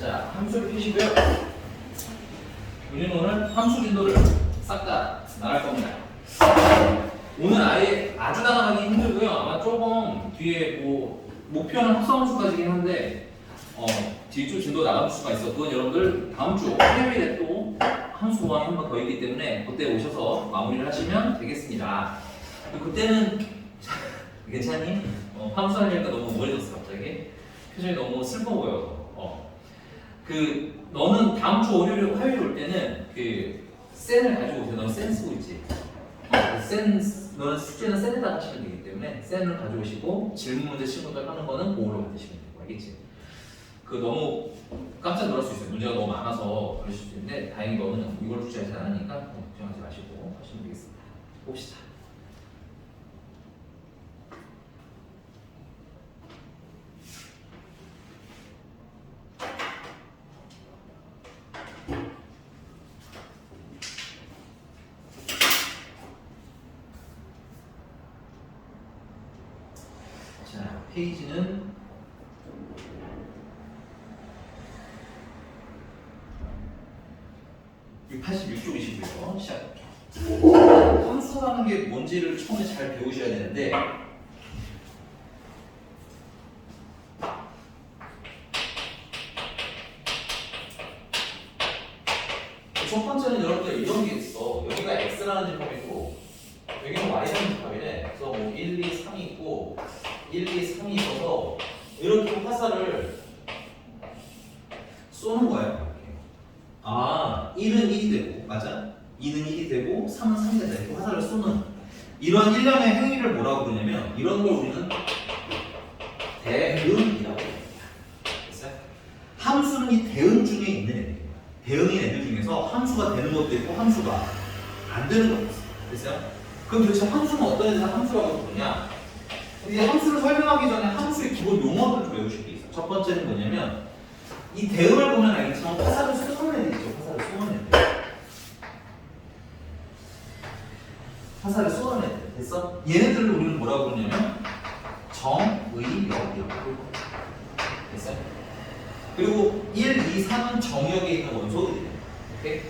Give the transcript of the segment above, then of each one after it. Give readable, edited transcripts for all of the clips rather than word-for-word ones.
자, 함수를 펴시고요. 우리는 오늘 함수 진도를 싹 다 나갈 겁니다. 오늘 아예 아주 나가기 힘들고요. 아마 조금 뒤에 뭐 목표는 합성함수까지긴 한데 뒤쪽 진도 나갈 수가 있어. 그건 여러분들 다음 주 화요일에 또 함수 보강이 한 번 더 있기 때문에 그때 오셔서 마무리를 하시면 되겠습니다. 그때는 괜찮니? 함수 하려니까 너무 우울해졌어 갑자기. 표정이 너무 슬퍼 보여서. 너는 다음 주 월요일 화요일 올 때는 센을 가지고 오세요. 너는 센 쓰고 있지. 너는 숙제는 센에다가 하시면 되기 때문에 센을 가져오시고 질문 문제 친구들 하는 거는 그걸로 만드시면 되고, 알겠지? 너무 깜짝 놀랄 수 있어요. 문제가 너무 많아서 그러실 수 있는데 다행히 너는 이걸 숙제하지 않으니까 걱정하지 마시고 하시면 되겠습니다. 봅시다. 자, 페이지는 86쪽이시고요. 시작할게요. 함수라는 게 뭔지를 처음에 잘 배우셔야 되는데 첫 번째는 여러분들 이런 게 있어. 여기가 x라는 집합이고 여기는 y라는 집합이래. 그래서 뭐 1, 2, 3이 있고 1, 2, 3이 있어서 이렇게 화살을 쏘는 거예요. 이렇게. 1은 1이 되고, 맞아? 2는 1이 되고 3은 3이 된다. 이렇게 화살을 쏘는 이런 일련의 행위를 뭐라고 그러냐면 이런 걸 우리는 대응이라고 합니다. 됐어요? 함수는 이 대응 중에 있는 애들이에요. 대응인 애들 중에서 함수가 되는 것도 있고 함수가 안 되는 것도 있어요. 됐어요? 그럼 도대체 함수는 어떤 애들 함수라고 부르냐? 이 함수를 설명하기 전에 함수의 기본 용어를 좀 외우실 게 있어요. 첫 번째는 뭐냐면 이 대응을 보면 알겠지만 화살을 쏘는 애들이죠. 화살을 쏘는 애들. 화살을 쏘는 애들. 됐어? 얘네들을 우리는 뭐라고 부르냐면 정의역이라고 부르고. 됐어요? 그리고 1, 2, 3은 정의역에 있는 원소들이에요. 오케이?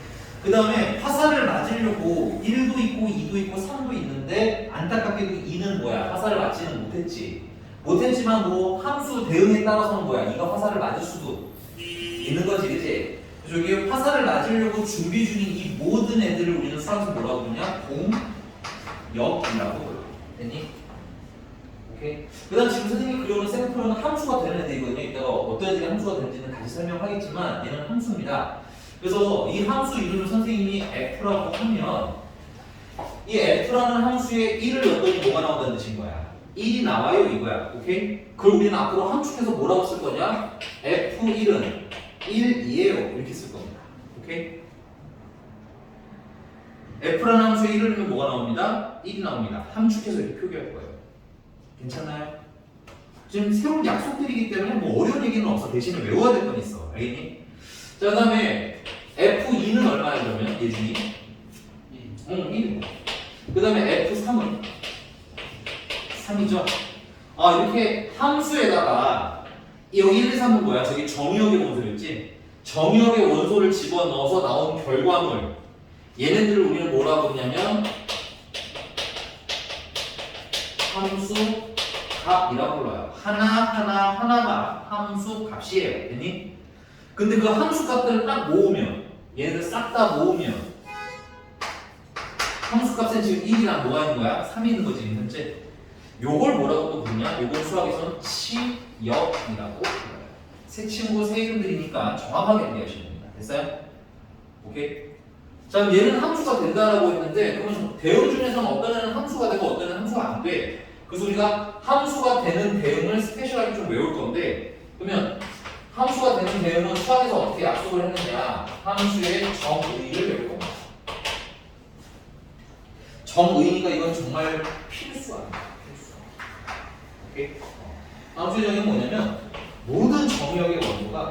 그 다음에 화살을 맞으려고 1도 있고 2도 있고 3도 있는데 안타깝게도 2는 뭐야? 화살을 맞지는 못했지. 못했지만 뭐 함수 대응에 따라서는 뭐야? 2가 화살을 맞을 수도 있는 거지, 그치? 저기 화살을 맞으려고 준비 중인 이 모든 애들을 우리는 수학에서 뭐라고 부르냐? 공역이라고 불러요. 됐니? 오케이? 그 다음 지금 선생님이 그려오는 샘플은 함수가 되는 애들이거든요. 이따가 어떤 애들이 함수가 되는지는 다시 설명하겠지만 얘는 함수입니다. 그래서 이 함수 이름을 선생님이 f라고 하면 이 f라는 함수에 1을 넣었더니 뭐가 나온다는 뜻인 거야? 1이 나와요 이거야. 오케이? 그걸 우리는 앞으로 함축해서 뭐라고 쓸 거냐? f1은 1이에요. 이렇게 쓸 겁니다. 오케이? f라는 함수에 1을 넣으면 뭐가 나옵니다? 1이 나옵니다. 함축해서 이렇게 표기할 거예요. 괜찮나요? 지금 새로운 약속들이기 때문에 뭐 어려운 얘기는 없어. 대신에 외워야 될 건 있어. 알겠니? 자, 그 다음에 F2는 얼마야 그러면? 예준이? 1. 그 다음에 F3은? 3이죠? 이렇게 함수에다가 여기 1, 2, 3은 뭐야? 저기 정의역의 원소였지? 정의역의 원소를 집어넣어서 나온 결과물 얘네들을 우리는 뭐라고 부르냐면 함수 값이라고 불러요. 하나가 함수 값이에요. 됐니? 근데 그 함수 값들을 딱 모으면 얘네들 싹 다 모으면 함수 값에 지금 1이랑 뭐가 있는 거야? 3이 있는 거지 현재. 요걸 뭐라고 또 부르냐? 요걸 수학에서는 치역이라고 불러요. 새 친구 새 이름들이니까 정확하게 이해하시면 됩니다. 됐어요? 오케이? 자, 그럼 얘는 함수가 된다라고 했는데 그러면 대응 중에서는 어떤 애는 함수가 되고 어떤 애는 함수가 안 돼. 그래서 우리가 함수가 되는 대응을 스페셜하게 좀 외울 건데 그러면 함수가 되는 대응은 수학에서 어떻게 약속을 했느냐? 함수의 정의를 외울 겁니다. 정의니까 이건 정말 필수합니다. 필수. 오케이? 함수의 정의는 뭐냐면 모든 정의역의 원소가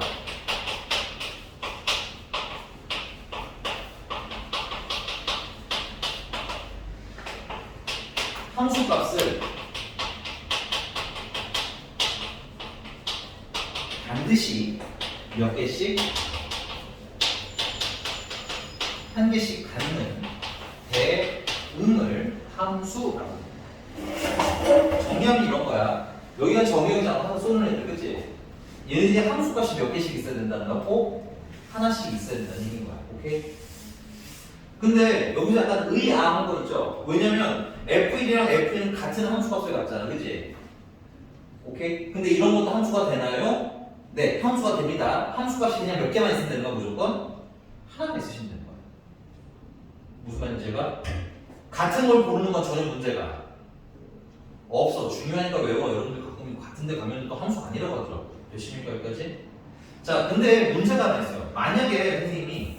함수값을 반드시 몇 개씩 한 개씩 갖는 대응을 함수라고. 정의함이 이런 거야. 여기가 정의형이잖아. 하나 쏘는 애들, 그치? 얘네들이 함수값이 몇 개씩 있어야 된다는 거고 하나씩 있어야 된다는 얘기인 거야. 오케이? 근데 여기서 약간 의아한 거 있죠? 왜냐면 F1이랑 F2는 같은 함수값을 갖잖아. 그치? 오케이? 근데 이런 것도 함수가 되나요? 네, 함수가 됩니다. 함수값이 그냥 몇 개만 있으면 되는 거야, 무조건? 하나만 있으시면 되는 거야. 무슨 말인지 제가? 같은 걸 고르는 건 전혀 문제가 없어. 중요하니까 외워. 여러분들 가끔 같은 데 가면 또 함수 아니라고 하더라고. 몇십니까 여기까지? 자, 근데 문제가 하나 있어요. 만약에 선생님이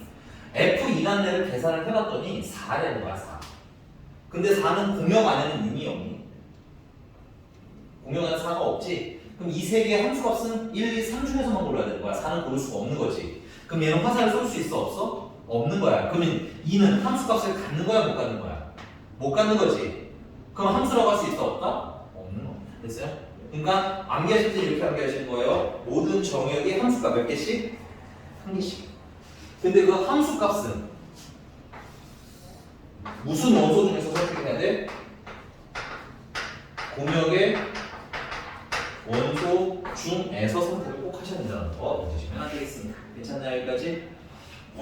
F2라는 애를 계산을 해봤더니 4라는 거야, 4. 근데 4는 공역 안에는 이미 없니? 공역 안에 4가 없지? 그럼 이 세 개의 함수값은 1, 2, 3 중에서만 골라야 되는 거야. 4는 고를 수가 없는 거지. 그럼 얘는 화살을 쏠 수 있어, 없어? 없는 거야. 그러면 2는 함수값을 갖는 거야, 못 갖는 거야? 못 갖는 거지. 그럼 함수라고 할 수 있어, 없다? 없는 거. 됐어요? 그러니까 암기하실 때 이렇게 암기하시는 거예요. 모든 정역이 함수값 몇 개씩? 한 개씩. 근데 그 함수값은 무슨 원소 중에서 선택해야 돼? 공역의 원소 중에서 선택을 꼭 하셔야 된다는 거 잊으시면 안 되겠습니다. 괜찮나요, 여기까지?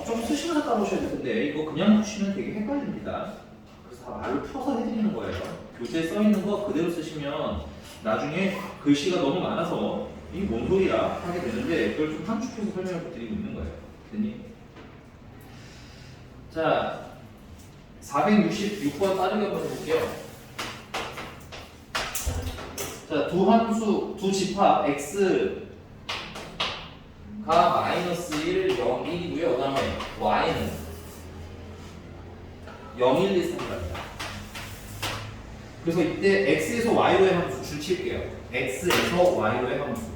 좀 쓰시면서 따라오셔야 될 텐데 이거 그냥 푸시면 되게 헷갈립니다. 그래서 다 말로 풀어서 해드리는 거예요. 교재에 써있는 거 그대로 쓰시면 나중에 글씨가 너무 많아서 이게 뭔 소리야 하게 되는데 그걸 좀 함축해서 설명을 드리고 있는 거예요. 됐니? 자, 466번 빠르게 한번 해볼게요. 자, 두 함수, 두 집합 x가 마이너스 1, 0, 1이고요. 그 다음에 y는 0, 1, 2, 3이랍니다. 그래서 이때 x에서 y로의 함수 줄 칠게요. x에서 y로의 함수.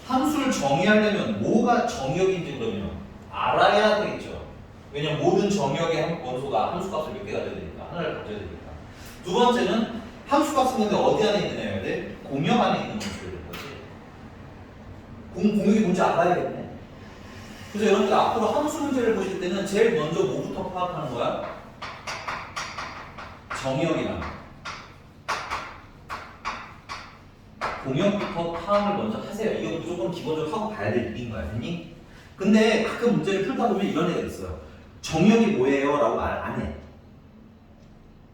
함수를 정의하려면 뭐가 정역인지 그러면 알아야 되겠죠. 왜냐면 모든 정역의 원소가 함수값을 몇 개 가져야 되니까 하나를 가져야 되니까. 두 번째는 함수값은 근데 어디 안에 있는 애야 돼? 공역 안에 있는 원소가 되는 거지. 공역이 뭔지 알아야겠네. 그래서 여러분들 앞으로 함수 문제를 보실 때는 제일 먼저 뭐부터 파악하는 거야? 정역이랑 공역부터 파악을 먼저 하세요. 이거 무조건 기본적으로 하고 봐야 될 일인 거야. 됐니? 근데 가끔 문제를 풀다 보면 이런 애가 있어요. 정역이 뭐예요? 라고 말 안 해.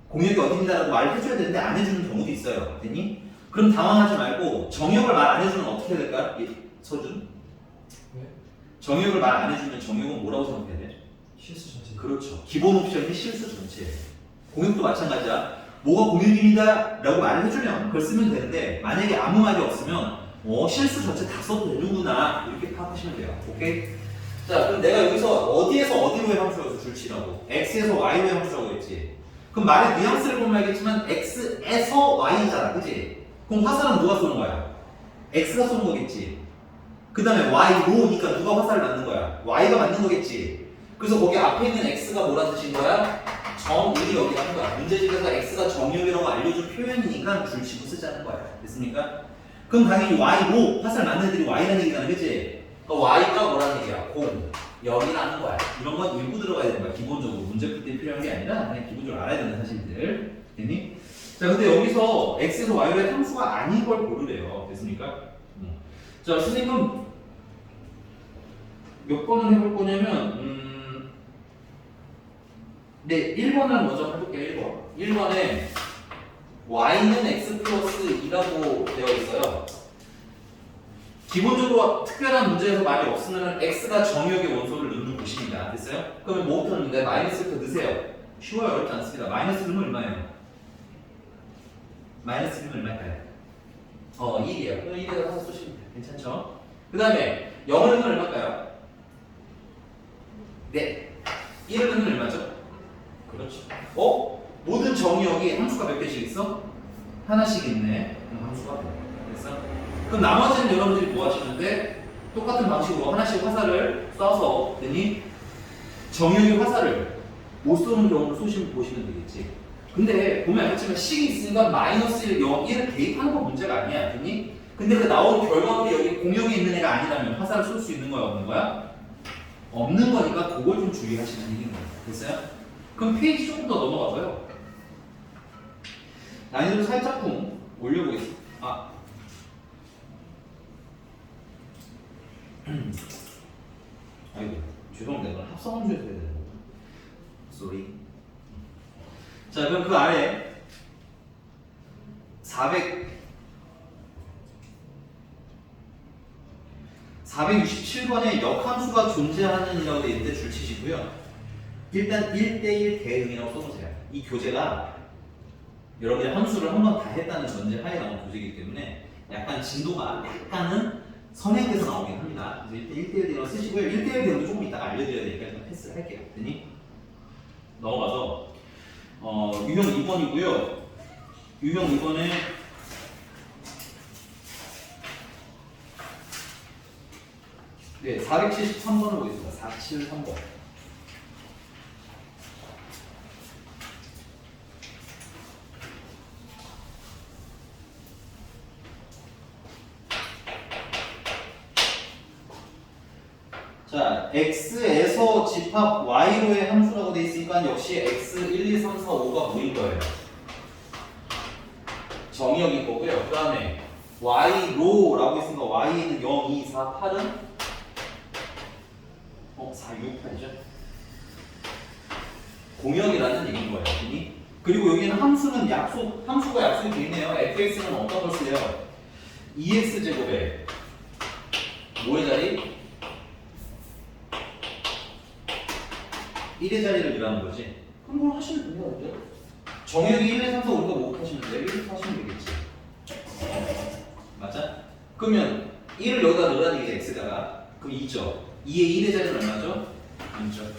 공역이 어딘가 라고 말을 해줘야 되는데 안 해주는 경우도 있어요. 됐니? 그럼 당황하지 말고 정역을 말 안 해주면 어떻게 해야 될까? 서준? 네? 정역을 말 안 해주면 정역은 뭐라고 생각해야 돼? 실수 전체. 그렇죠. 기본 옵션이 실수 전체예요. 공역도 마찬가지야. 뭐가 공역입니다 라고 말을 해주면 그걸 쓰면 되는데 만약에 아무 말이 없으면 실수 전체 다 써도 되는구나 이렇게 파악하시면 돼요. 오케이? 자, 그럼 내가 여기서 어디에서 어디로의 함수라고 줄치라고 x에서 y로의 함수라고 했지. 그럼 말의 뉘앙스를 보면 알겠지만 x에서 y잖아, 그치? 그럼 화살은 누가 쏘는 거야? x가 쏘는 거겠지. 그 다음에 y로니까 누가 화살을 맞는 거야? y가 맞는 거겠지. 그래서 거기 앞에 있는 x가 뭐라 뜻인 거야? 정의 여기라는 거야. 문제집에서 x가 정역이라고 알려준 표현이니까 줄치고 쓰자는 거야. 됐습니까? 그럼 당연히 y로 화살 맞는 애들이 y라는 얘기잖아, 그치? 그러니까 y가 뭐라는 얘기야? 공, 0이라는 거야. 이런 건 읽고 들어가야 되는 거야. 기본적으로 문제 풀 때 필요한 게 아니라 그냥 기본적으로 알아야 되는 사실들. 됐니? 자, 근데 여기서 x에서 y로의 함수가 아닌 걸 고르래요. 됐습니까? 자, 선생님은 몇 번을 해볼 거냐면 네, 1번을 먼저 해볼게요. 1번에 y는 x 플러스 2라고 되어 있어요. 기본적으로 특별한 문제에서 말이 없으면 x가 정역의 원소를 넣는 곳입니다. 됐어요? 그러면 뭐부터 넣는데? 마이너스부터 넣으세요. 쉬워요. 어렵지 않습니다. 마이너스 넣으면 얼마예요? 마이너스 넣으면 얼마일까요? 1이에요. 그럼 1에다 하나 쏘시면 돼요. 괜찮죠? 그 다음에 0을 넣으면 얼마일까요? 네. 1을 넣으면 얼마죠? 그렇죠. 모든 정역이 함수가 몇 개씩 있어? 하나씩 있네. 그럼 함수가 됐어? 그럼 나머지는 여러분들이 뭐 하시는데 똑같은 방식으로 하나씩 화살을 쏴서 되니 정역의 화살을 못 쏘는 경우를 보시면 되겠지. 근데 보면 알겠지만 식이 있으니까 마이너스 1, 0, 1을 대입하는 건 문제가 아니야. 알겠니? 근데 그 나오는 결과물이 여기 공역에 있는 애가 아니라면 화살을 쏠 수 있는 거야, 없는 거야? 없는 거니까 그걸 좀 주의하시는 얘기인 거예요. 됐어요? 그럼 페이지 조금 더 넘어가서요. 난이도를 살짝 올려보겠습니다. 아이고, 죄송합니다. 이건 합성함수에서 해야 되는 거고. Sorry. 자, 그럼 그 아래 467번에 역함수가 존재하는 이라고 되어 있는데 줄치시고요. 일단 1대1 대응이라고 써보세요. 이 교재가 여러분이 함수를 한 번 다 했다는 전제 하에 나온 교재이기 때문에 약간 진도가 약간은 선행돼서 나오긴 합니다. 그래서 일단 1대1 대응을 쓰시고요. 1대1 대응도 조금 이따 알려드려야 되니까 일단 패스를 할게요. 됐니? 넘어가서 유형 2번이고요. 유형 2번에 네, 473번을 보겠습니다. 473번. 자, x에서 집합 y로의 함수라고 돼 있으니까 역시 x 1, 2, 3, 4, 5가 모인 거예요. 정의역인 거고요. 그 다음에 y로라고 있으니까 y는 0, 2, 4, 8은 4, 6, 8이죠. 공역이라는 얘기인 거예요. 그리고 여기는 함수가 약속이 돼 있네요. fx는 어떤 걸 쓰래요? 2x 제곱에 뭐의 자리? 1의 자리를 일하는 거지. 그럼 뭘 하시면 됩니다. 그죠? 정의역이 1, 2, 3, 4, 5가 뭐 하시면 돼요? 1, 2, 4 하시면 되겠지. 맞아? 그러면 1을 여기다 넣으라는 게 x다가 그럼 2죠. 2의 1의 자리는 얼마죠? 0죠.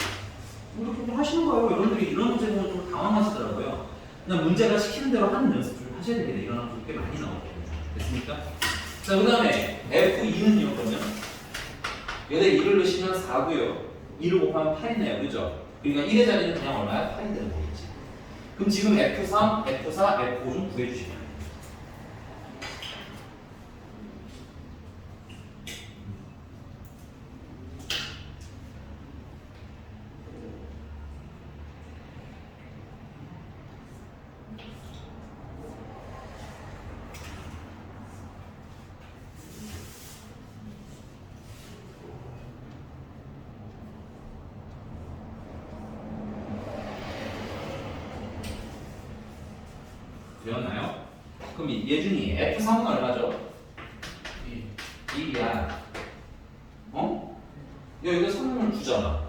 이렇게 하시는 거예요. 여러분들이 이런 문제 보면 좀 당황하시더라고요. 그냥 문제가 시키는 대로 하는 연습을 하셔야 되겠네. 이런 학교 꽤 많이 나오거든요. 됐습니까? 자, 그 다음에 F2는요, 그러면 여기다 2를 넣으시면 4고요. 2를 곱하면 8이네요. 그죠? 그러니까 1의 자리는 그냥 얼마야? 8이 되는 거겠지. 그럼 지금 F3, F4, F5 좀 구해주시면 돼요. 되었나요? 그럼 예준이 F3은 얼마죠? 1이야. 어? 야, 이거 3을 주잖아.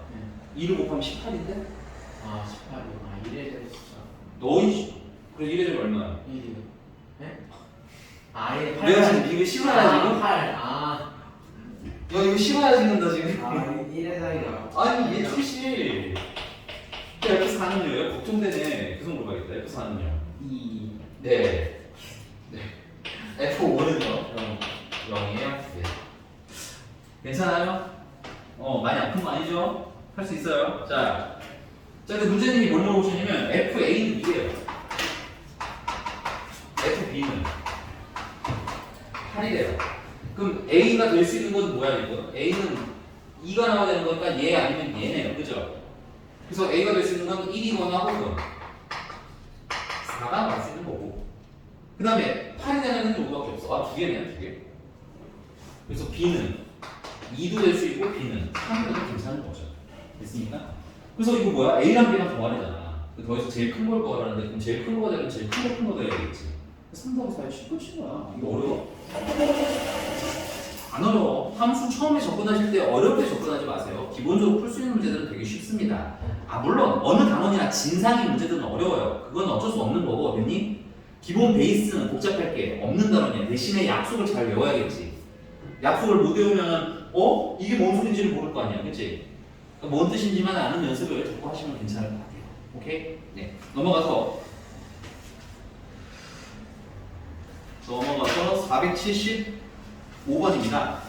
2를 곱하면 18인데? 아 18이요. 아 1에 대해 진짜. 너희 그래 1의 자리 얼마야? 1이요. 네? 아 1에 8. 내가 지금 이거 심어야 지금? 8. 아. 야, 이거 심어야 지는다 지금. 아 1의 자리가. 아니 예준 씨. F4는요? 걱정되네. 계속 물어봐야겠다. F4는요? 2. 네. 네. F5는요? 0이에요? 네. 괜찮아요? 많이 아픈 거 아니죠? 할 수 있어요. 자, 근데 문제님이 뭘 물어보시냐면 FA는 이게요. FB는 8이래요. 그럼 A가 될 수 있는 건 뭐야 이거? A는 2가 나와야 되는 거니까 얘 아니면 얘네요. 그죠? 그래서 A가 될 수 있는 건 1이거나 혹은 4가 나올 수 있는 거고. 그 다음에 8이 되는 건 요거밖에 없어. 아, 2개네요, 2개. 그래서 B는 2도 될 수 있고 B는 3도 괜찮은 거죠. 됐습니까? 그래서 이거 뭐야? A랑 B랑 동아리잖아. 더해서 제일 큰 걸 구하라는데 그럼 제일 큰 거가 되면 제일 큰 거 더해야겠지. 3 더하기 4에 7 끝인 거야. 이거 어려워? 안 어려워. 함수 처음에 접근하실 때 어렵게 접근하지 마세요. 기본적으로 풀 수 있는 문제들은 되게 쉽습니다. 물론 어느 단원이나 진상의 문제들은 어려워요. 그건 어쩔 수 없는 거고, 됐니? 기본 베이스는 복잡할 게 없는 단원이야. 대신에 약속을 잘 외워야겠지. 약속을 못 외우면 이게 뭔 소리인지를 모를 거 아니야, 그치? 그러니까 뭔 뜻인지만 아는 연습을 자꾸 하시면 괜찮을 것 같아요. 오케이? 네. 넘어가서 475번입니다.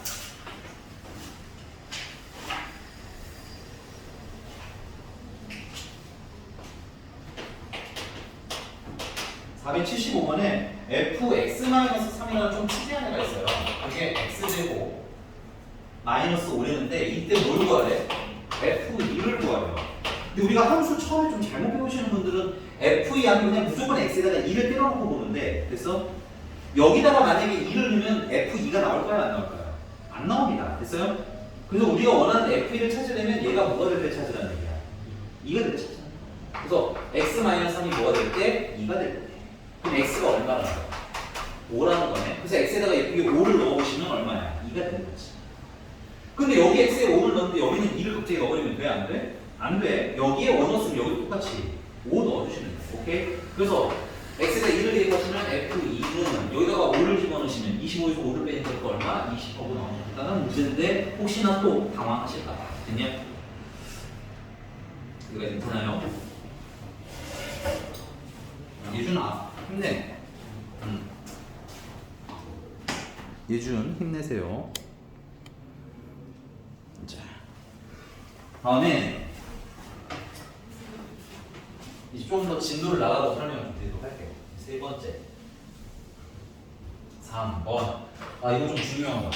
답이 75번에 fx-3이라는 좀 특이한 애가 있어요. 그게 x제곱 마이너스 5랬는데 이때 뭘 구하래? f2를 구하래요. 근데 우리가 함수 처음에 좀 잘못 배우시는 분들은 f2 하면 그냥 무조건 x에다가 2를 때려놓고 보는데, 그래서 여기다가 만약에 2를 넣으면 f2가 나올까요? 안 나올까요? 안 나옵니다. 됐어요? 그래서 우리가 원하는 f2를 찾으려면 얘가 뭐가 될 때 찾으라는 얘기야. 2가 될 때 찾잖아. 그래서 x-3이 뭐가 될 때? 2가 될 때. 그럼 x가 얼마나 나요? 5라는 거네. 그래서 x에다가 예쁘게 5를 넣어보시면 얼마야? 2가 되는 거지. 근데 여기 x에 5를 넣는데 여기는 2를 갑자기 넣어버리면 돼? 안 돼? 안 돼. 여기에 5 넣었으면 여기 똑같이 5 넣어주시면 돼. 오케이? 그래서 x에다 2를 대입하시면 f2는 여기다가 5를 집어넣으시면 25에서 5를 빼니까 얼마? 20하고 나오는 문제인데 혹시나 또 당황하실까봐. 됐냐? 이거 괜찮아요? 예준아, 힘내. 예준, 힘내세요. 자, 다음에 이제 좀 더 진도를 나가고 설명을 드리도록 할게요. 세 번째, 3번. 아, 이거 좀 중요한 거.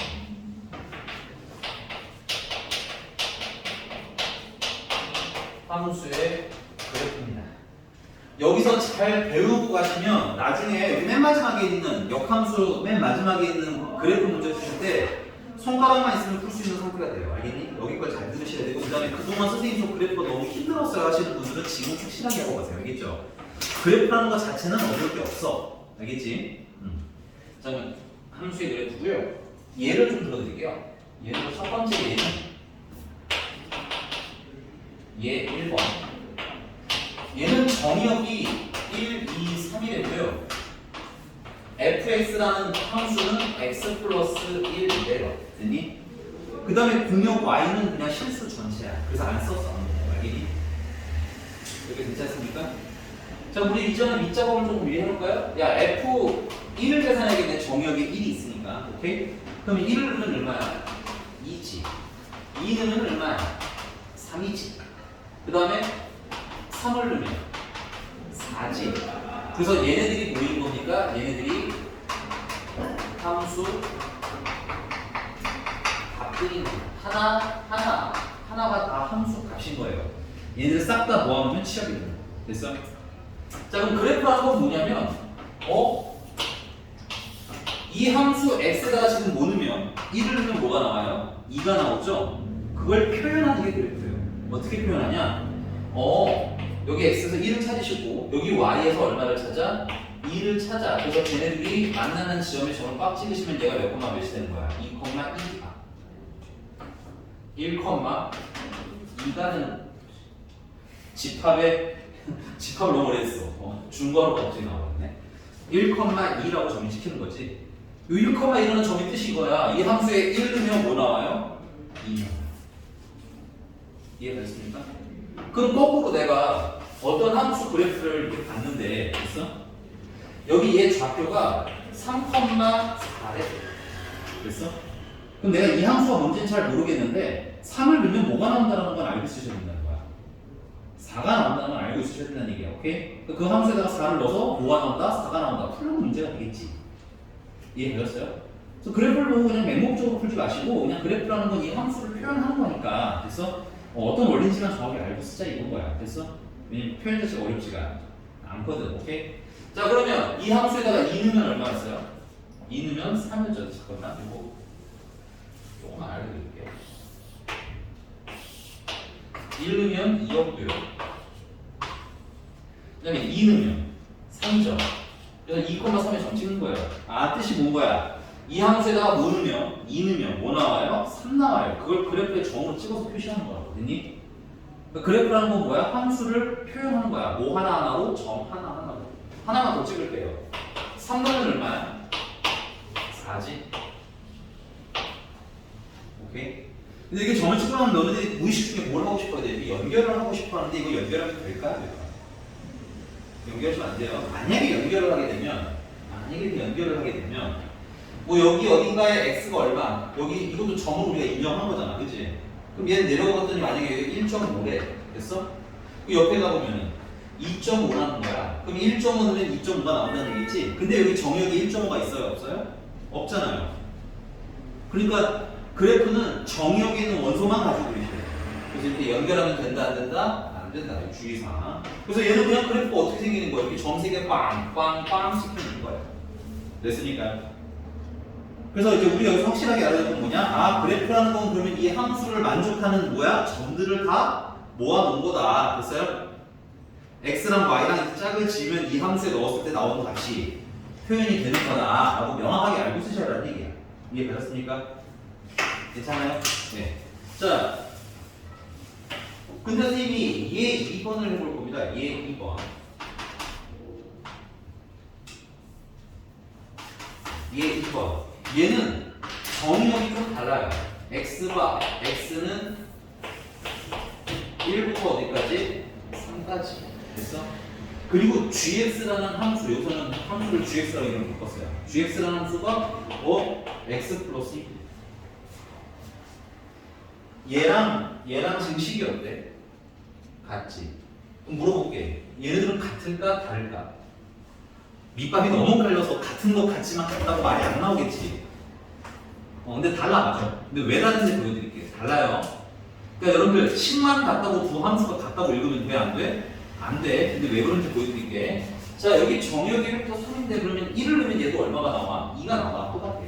함수의 그래프입니다. 여기서 잘 배우고 가시면 나중에 여기 맨 마지막에 있는 역함수 맨 마지막에 있는 그래프 문제 주실 때 손가락만 있으면 풀 수 있는 상태가 돼요. 알겠니? 여기까지 잘 들으셔야 되고, 그 다음에 그동안 선생님 저 그래프가 너무 힘들었어요 하시는 분들은 지금 확실하게 하고 가세요. 알겠죠? 그래프라는 것 자체는 어려울 게 없어. 알겠지? 자, 그럼 함수의 그래프고요. 예를 좀 들어드릴게요. 예를 들어 첫 번째 예는 예 1번. 얘는 정의역이 1, 2, 3이래고요. fx라는 함수는 x 플러스 1이래요. 됐니? 그 다음에 공역 y는 그냥 실수 전체야. 그래서 안 썼어. 알겠니? 이렇게 괜찮습니까? 자, 우리 이전에 밑작업을 조금 이해해볼까요? 야, f1을 계산해야겠네. 정의역에 1이 있으니까. 오케이? 그럼 1을 넣으면 얼마야? 2지. 2 넣으면 얼마야? 3이지. 그 다음에 3을 넣으면 4지. 그래서 얘네들이 모인 거니까 얘네들이 함수 값들인 하나가 다 함수 값인 거예요. 얘네들 싹 다 모아놓으면 치역이 됩니다. 됐어? 자, 그럼 그래프라는 건 뭐냐면 이 함수 x에다가 지금 뭐 넣으면 1을 넣으면 뭐가 나와요? 2가 나오죠? 그걸 표현하는 게 그래프예요. 어떻게 표현하냐? 여기 x에서 1을 찾으시고 여기 y에서 얼마를 찾아? 2를 찾아. 그래서 쟤네들이 만나는 지점에 점을 꽉 찍으시면 얘가 몇 콤마 몇이 되는 거야? 2,2가 1,2가는 집합을 너무 오래 했어. 중괄호 갑자기 나왔네. 1,2라고 점이 찍히는 거지. 이 1,2라는 점이 뜻이 이거야. 이 함수에 1 넣으면 뭐 나와요? 2. 이해가 됐습니까? 그럼 거꾸로 내가 어떤 함수 그래프를 이렇게 봤는데, 됐어? 여기 얘 좌표가 3,4래. 됐어? 그럼 내가 이 함수가 뭔지는 잘 모르겠는데 3을 넣으면 뭐가 나온다는 건 알고 있으셔야 된다는 거야. 4가 나온다는 건 알고 있으셔야 된다는 얘기야. 오케이? 그 함수에다가 4를 넣어서 뭐가 나온다? 4가 나온다. 풀면 문제가 되겠지. 이해되셨어요? 그래서 그래프를 보고 그냥 맹목적으로 풀지 마시고 그냥 그래프라는 건 이 함수를 표현하는 거니까. 됐어? 어떤 원리인지만 정확히 알고 쓰자 이건 거야. 됐어? 왜냐면 표현 자체가 어렵지가 않거든. 오케이? 자, 그러면 이 함수에다가 2 넣으면 얼마였어요? 2 넣으면 3이었죠. 잠깐만. 이거 조금만 알려드릴게요. 1 넣으면 2였고요. 그 다음에 2 넣으면 3이죠. 그래서 2,3에 점 찍는 거예요. 아, 뜻이 뭔 거야? 이 함수에다가 뭐 넣으면 2 넣으면 뭐 나와요? 3 나와요. 그걸 그래프에 점으로 찍어서 표시하는 거라고. 됐니? 그래프라는 건 뭐야? 함수를 표현하는 거야. 뭐 하나하나로 점 하나하나로. 하나만 더 찍을게요. 3 넣으면 얼마야? 4지. 오케이? 근데 이게 점을 찍고 나면 너네들이 무의식 중에 뭘 하고 싶어야 돼? 연결을 하고 싶어 하는데 이거 연결하면 될까? 연결하시면 안 돼요. 만약에 연결을 하게 되면 뭐 여기 어딘가에 x가 얼마, 여기 이것도 점을 우리가 인정한 거잖아, 그치? 그럼 얘는 내려갔더니 만약에 여기 1.5래, 됐어? 그 옆에 가보면은 2.5라는 거야. 그럼 1.5 넣으면 2.5가 나온다는 얘기지? 근데 여기 정역이 1.5가 있어요? 없어요? 없잖아요. 그러니까 그래프는 정역에 있는 원소만 가지고 그리셔야 돼요. 그래서 이렇게 연결하면 된다, 안 된다? 안 된다. 주의사항. 그래서 얘는 그냥 그래프가 어떻게 생기는 거예요? 이렇게 점색에 빵빵빵 찍히는 거예요. 됐으니까요. 그래서 이제 우리가 여기서 확실하게 알아야 될 건 뭐냐? 아, 그래프라는 건 그러면 이 함수를 만족하는 뭐야? 점들을 다 모아놓은 거다. 됐어요? x랑 y랑 이렇게 짝을 지으면 이 함수에 넣었을 때 나오는 값이 표현이 되는 거다 라고 명확하게 알고 쓰셔야 하는 얘기야. 이해되셨습니까? 괜찮아요? 네. 자, 근데 선생님이 얘 2번을 해볼 겁니다. 얘 2번. 얘 2번. 얘는 정의역이 좀 달라요. x가, x는 1부터 어디까지? 3까지. 됐어? 그리고 gx라는 함수, 여기서는 함수를 gx라고 이렇게 바꿨어요. gx라는 함수가 x 플러스 2. 얘랑 증식이 어때? 같지? 그럼 물어볼게. 얘네들은 같을까? 다를까? 밑밥이 너무 깔려서 같은 것 같지만 같다고 말이 안 나오겠지. 근데 달라, 맞죠? 근데 왜 다른지 보여드릴게요. 달라요. 그러니까 여러분들 10만 같다고 두 함수가 같다고 읽으면 돼? 안 돼? 안 돼. 근데 왜 그런지 보여드릴게. 자, 여기 정역이 1부터 3인데 그러면 1을 넣으면 얘도 얼마가 나와? 2가 나와. 똑같아.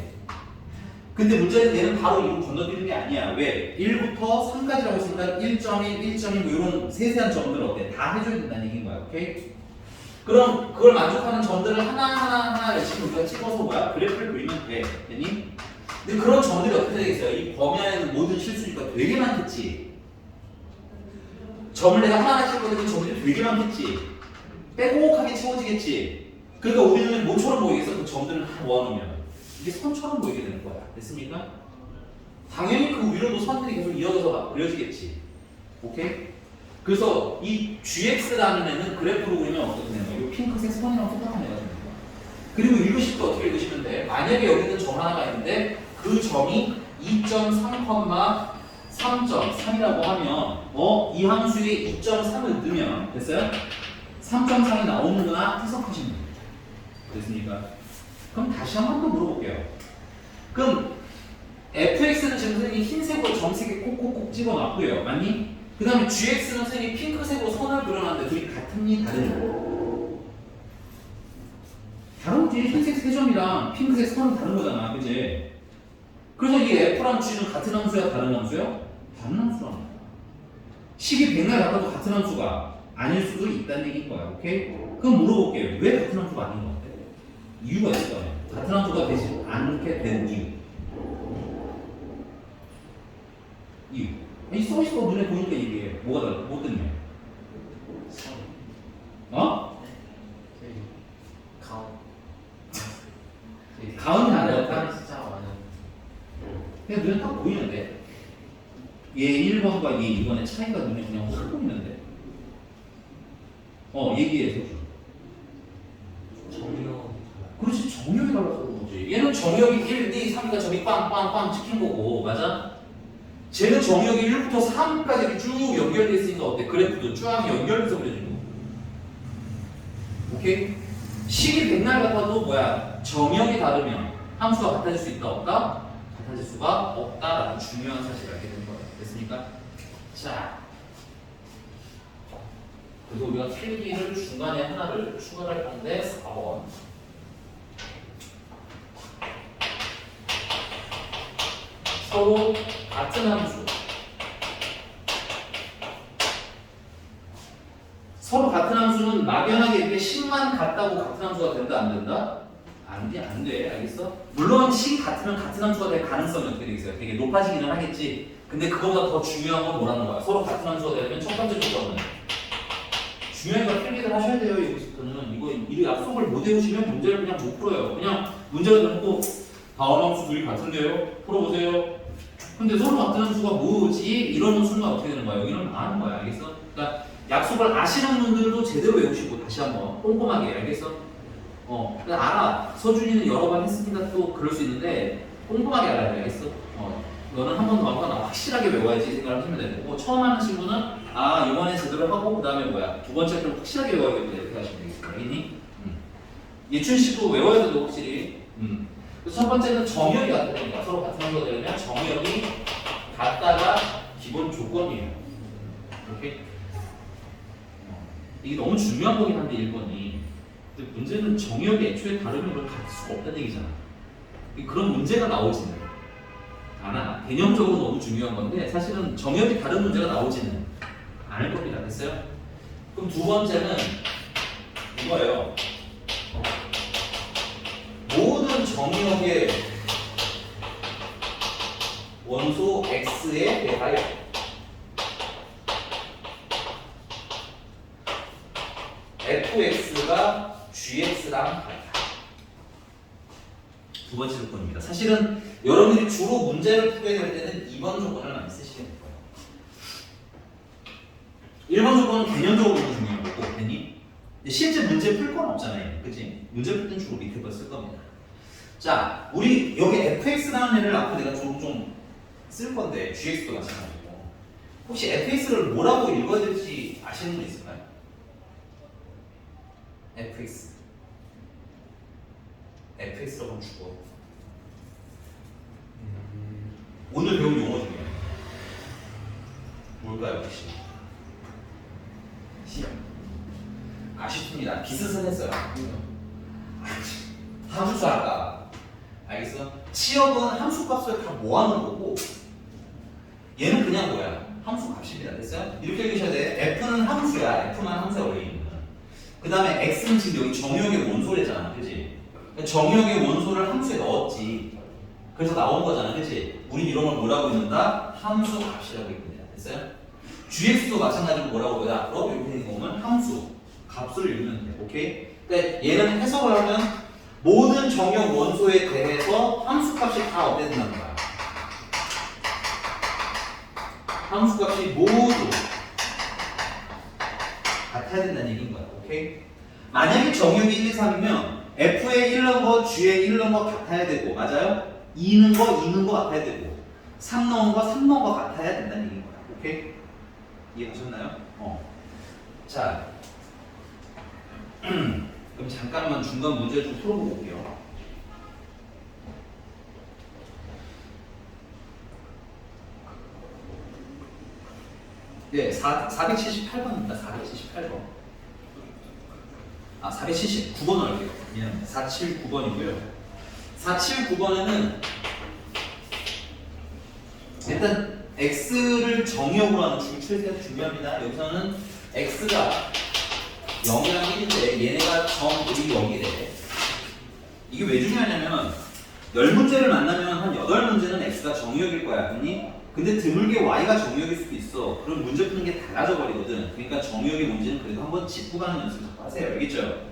근데 문제는 얘는 바로 2로 건너뛰는 게 아니야. 왜? 1부터 3까지라고 했으니까 1.1, 1.1 뭐 이런 세세한 점들 어때? 다 해줘야 된다는 얘기인 거야. 오케이? 그럼 그걸 만족하는 점들을 하나하나 열심히 우리가 찍어서 뭐야? 그래프를 그리면 돼. 됐니? 근데 그런 점들이 어떻게 되겠어요? 이 범위 안에는 모든 실수니까 되게 많겠지. 점을 내가 하나하나 찍어도 그 점들이 되게 많겠지. 빼곡하게 채워지겠지. 그러니까 우리 눈에 뭐처럼 보이겠어? 그 점들을 다 모아놓으면 이게 선처럼 보이게 되는 거야. 됐습니까? 당연히 그 위로도 선들이 계속 이어져서 막 그려지겠지. 오케이? 그래서 이 gx라는 애는 그래프로 그리면 어떻게 되냐면 이 핑크색 선이랑 똑같은 애가 됩니다. 그리고 읽으실 때 어떻게 읽으시면 돼? 만약에 여기는 점 하나가 있는데 그 점이 2.3,3.3이라고 하면 이 함수에 2.3을 넣으면 됐어요? 3.3이 나오는구나 해석하시면 됩니다. 됐습니까? 그럼 다시 한 번 더 물어볼게요. 그럼 fx는 지금 선생님이 흰색으로 점색에 콕콕콕 찍어놨고요. 맞니? 그 다음에 gx는 선생님이 핑크색으로 선을 그려놨는데 둘이 같은지 다르니? 다른지. 흰색 세 점이랑 핑크색 선은 다른 거잖아. 그치? 그래서 이 f랑 g는 같은 함수야? 다른 함수야? 다른 함수라는 거야. 식이 백날 같아도 같은 함수가 아닐 수도 있다는 얘기인 거야. 오케이? 그럼 물어볼게요. 왜 같은 함수가 아닌 것 같아? 이유가 있을 거 아니야. 같은 함수가 되지 않게 된 이유. 이 써있어 눈에 보니까 이게 뭐가 달라? 뭐 때문에? 가운이 다르다. 다른 숫자가 많은. 그냥 눈에 딱 보이는데 얘 1번과 얘 2번의 차이가 눈에 그냥 확 보이는데 얘기해 줘. 정의역. 그렇지, 정역이 달라서 그런 거지. 얘는 정역이 1, 2, 3가 저기 빵빵빵 찍힌 거고, 맞아? 쟤는 정역이 1부터 3까지 이렇게 쭉 연결돼 있으니까 어때? 그래프도 쫙 연결돼서 그려진 거. 오케이? 식이 백날 같아도 뭐야? 정역이 다르면 함수가 같아질 수 있다, 없다? 같아질 수가 없다라는 중요한 사실을 알게 된 거예요. 됐습니까? 자, 그래서 우리가 필기를 중간에 하나를 추가할 건데 4번. 서로 같은 함수. 서로 같은 함수는 막연하게 이렇게 식만 같다고 같은 함수가 된다, 안 된다? 안 돼, 안 돼. 알겠어? 물론 식 같으면 같은 함수가 될 가능성이 어떻게 되겠어요? 되게 높아지기는 하겠지. 근데 그거보다 더 중요한 건 뭐라는 거야? 서로 같은 함수가 되려면 첫 번째 조건은 중요한 건 필기를 하셔야 돼요. 여기서부터는 이 약속을 못 외우시면 문제를 그냥 못 풀어요. 그냥 문제가 되고 다음 함수 둘이 같은데요? 풀어보세요. 근데 서로 같은 함수가 뭐지? 이러는 순간 어떻게 되는 거야? 여기는 아는 거야. 알겠어? 그러니까 약속을 아시는 분들도 제대로 외우시고 다시 한번 꼼꼼하게. 알겠어? 그냥 알아. 서준이는 여러 번 했으니까 또 그럴 수 있는데 꼼꼼하게 알아야 돼. 알겠어? 너는 한 번 더 하거나 확실하게 외워야지 생각을 하시면 되는 거고, 처음 하는 친구는 아 이번에 제대로 하고 그 다음에 뭐야 두 번째 좀 확실하게 외워야겠다 이렇게 하시면 되겠어. 알겠니? 예춘식도 외워야 돼도 확실히. 그래서 첫 번째는 정의역이 같다 되니까 서로 같은 한거 되면 정의역이 같다가 기본 조건이에요. 오케이? 이게 너무 중요한 거긴 한데 1번이. 근데 문제는 정의역이 애초에 다르면 그걸 같을 수가 없다는 얘기잖아. 그런 문제가 나오지는 않아. 개념적으로 너무 중요한 건데 사실은 정의역이 다른 문제가 나오지는 않을 겁니다. 됐어요? 그럼 두 번째는 이거예요. 모든 정의역의 원소 x에 대하여 fx가 gx랑 같다. 두 번째 조건입니다. 사실은 여러분들이 주로 문제를 풀게 될 때는 2번 조건을 많이 쓰시게 될 거예요. 1번 조건은 개념적으로 너무 중요한 거고, 괜히 실제 문제 풀 건 없잖아요. 그치? 문제 풀 때는 주로 밑에 걸 쓸 겁니다. 자, 우리 여기 fx라는 애를 앞으로 내가 좀 쓸 건데 gx도 마찬가지고 혹시 fx를 뭐라고 읽어야 될지 아시는 분 있을까요? fx라고 하면 죽어. 오늘 배운 용어 중에 뭘까요 혹시? 아쉽습니다. 비슷은 했어요. 함수 아까 알겠어? 치역은 함수 값을 다 모아놓은 거고 얘는 그냥 뭐야? 함수 값입니다. 됐어요? 이렇게 읽으셔야 돼. f는 함수야. f만 함수에 원래 있는. 그 다음에 x는 지금 여기 정의역의 원소래잖아. 그치? 정의역의 원소를 함수에 넣었지. 그래서 나온 거잖아. 그치? 우린 이런 걸 뭐라고 읽는다? 함수 값이라고 읽습니다. 됐어요? gx도 마찬가지로 뭐라고 보자. 앞으로 이렇게 되는 거면 함수 값을 읽으면 돼. 오케이? 그러니까 얘는 해석을 하면 모든 정의역 원소에 대해서 함수값이 다 어때야 된다는 거야. 함수값이 모두 같아야 된다는 얘기인 거야. 오케이? 만약에 정의역이 1, 2, 3이면 F에 1 넣은 거, G에 1 넣은 거 같아야 되고, 맞아요? 2 넣은 거, 2 넣은 거 같아야 되고, 3 넣은 거, 3 넣은 거 같아야 된다는 얘기인 거야. 오케이? 이해하셨나요? 자. 그럼 잠깐만 중간 문제를 좀 풀어보고 올게요. 네, 478번입니다. 478번. 아, 479번을 할게요. 미안합니다. 479번이고요. 479번에는 일단 x를 정의역으로 하는 중추에서 중요합니다. 여기서는 x가 0이랑 1인데 얘네가 정의이 0이래. 이게 왜 중요하냐면 10문제를 만나면 한 8문제는 x가 정의역일 거야. 아니? 근데 드물게 y가 정의역일 수도 있어. 그럼 문제 푸는 게 달라져 버리거든. 그러니까 정의역의 문제는 그래도 한번 짚고 가는 연습을 자꾸 하세요. 알겠죠?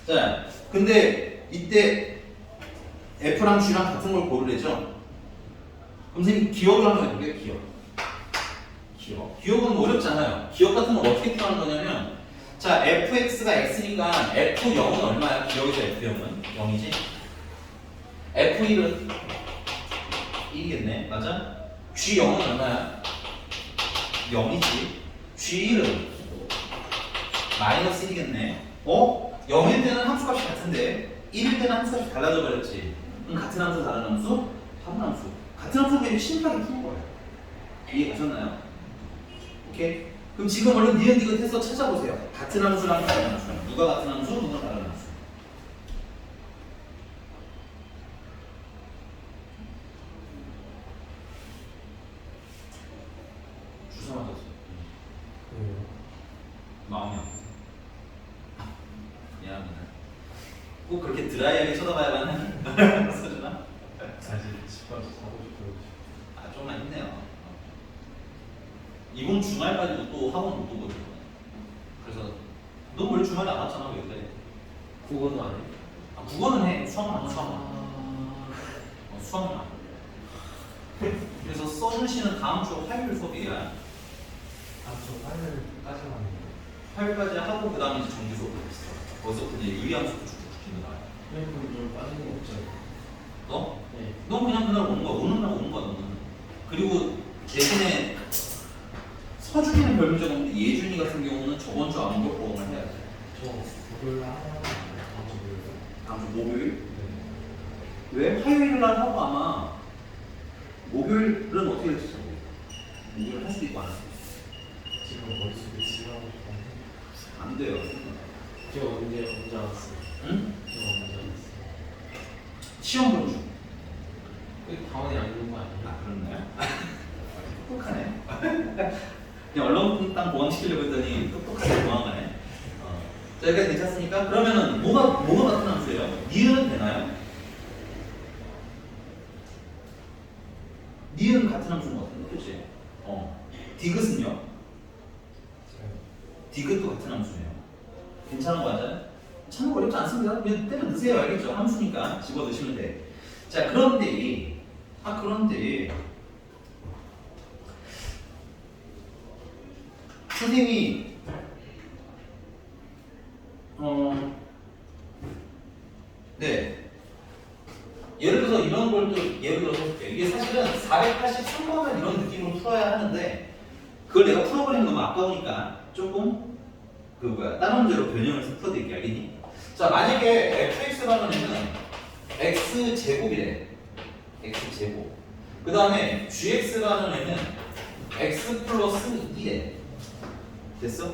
자, 근데 이때 f랑 g랑 같은 걸 고르래죠? 그럼 선생님 기억을 한번 해볼게요. 기억은 어렵잖아요. 기억 같은 건 어떻게 표현하는 거냐면 자, fx가 x니까 f0은 얼마야? 기억에서 f0은 0이지? f1은 1이겠네. 맞아? g0은 얼마야? 0이지? g1은 마이너스 1이겠네. 0일 때는 함수값이 같은데 1일 때는 함수값이 달라져 버렸지. 그럼 같은 함수 다른 함수? 다른 함수. 같은 함수는 그냥 심플하게 푸는 거예요. 이해가셨나요? 오케이? 그럼 지금 얼른 니은디귿해서 찾아보세요. 같은 함수랑 다른 함수랑 누가 같은 함수, 누가 다른 함수. 주사 맞았어. 마음이 아프세요. 미안합니다. 꼭 그렇게 드라이하게 쳐다봐야만 써주나? 사실 집 가서 사고 싶어요. 아, 좀만 힘내요. 이번 주말까지도 또 학원 못 오거든요. 그래서 너 원래 주말에 안 왔잖아. 왜 그래? 국어도 안 해? 아, 국어는 해. 수학은 안 해. 수학은 안 해. 그래서 써준 씨는 다음 주 화요일 수업이야. 저 화요일까지만 해요. 화요일까지 하고 그 다음에 이제 정규 수업을 했어. 거기서 이제 유리함수도 주는 거야. 그럼 좀 빠진 거 없죠? 너? 네. 너 그냥 그날 오는 거야. 오는 날 오는 거야. 너는. 그리고 대신에 서준이는 별 문제가 없는데 예준이 같은 경우는 저번 주 암기력 보험을 해야 돼. 저 목요일 날 하나요? 다음 주 목요일. 다음 주 목요일? 네. 왜? 화요일 날 하고 아마 목요일은 어떻게 될지 잘 모르겠어. 목요일 할 수도 있고 안 할 수도 있어. 지금 머릿속에 지나고 싶었는데 안 돼요. 저 언제 왔어요? 응? 저 언제 왔어요? 시험 보는 중. 그 다원이 안 좋은 거 아니에요? 아, 그렇나요? 똑똑하네. 그냥 얼렁뚱땅 보강시키려고 했더니 똑똑하게 보강하네. 자, 여기까지 괜찮습니까? 그러면은 뭐가 같은 함수예요? 니은은 되나요? 니은 같은 함수인 것 같은데, 그치? 디귿은요? 디귿도 같은 함수예요. 괜찮은 거 맞아요? 참 어렵지 않습니다. 그냥 때려 넣으세요. 알겠죠? 함수니까 집어 넣으시면 돼. 자, 그런데 선생님이 네. 예를 들어서 이런 걸 또 예를 들어서 볼게요. 이게 사실은 483번을 이런 느낌으로 풀어야 하는데 그걸 내가 풀어버리면 너무 아까우니까 조금 다른 문제로 변형을 해서 풀어드릴게요. 알겠니? 자, 만약에 fx라는 애는 x제곱이래. x제곱. 그 다음에 gx라는 애는 x 플러스 2래. 됐어?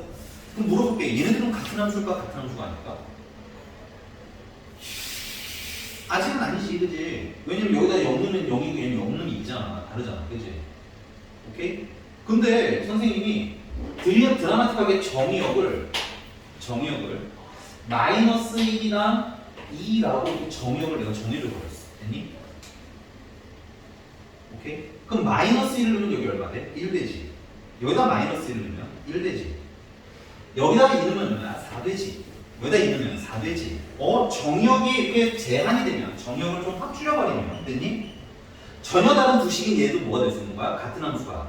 그럼 물어볼게. 얘네들은 같은 함수일까? 같은 함수가 아닐까? 아직은 아니지, 그지? 왜냐면 여기다 0 넣으면 0이고 얘는 0 넣으면 2잖아. 다르잖아, 그지? 오케이? 근데 선생님이 드라마틱하게 정의역을 마이너스 1이나 2라고 정의역을 내가 정해줘 버렸어. 됐니? 오케이? 그럼 마이너스 1을 넣으면 여기 얼마 돼? 1 되지. 여기다 마이너스 1을 넣으면 1 되지. 여기다가 2 넣으면 얼마야? 4 되지. 여기다 2 넣으면 4 되지. 정의역이 이렇게 제한이 되면, 정의역을 좀 확 줄여버리면, 됐니? 전혀 다른 두 식인 얘도 뭐가 될 수 있는 거야? 같은 함수가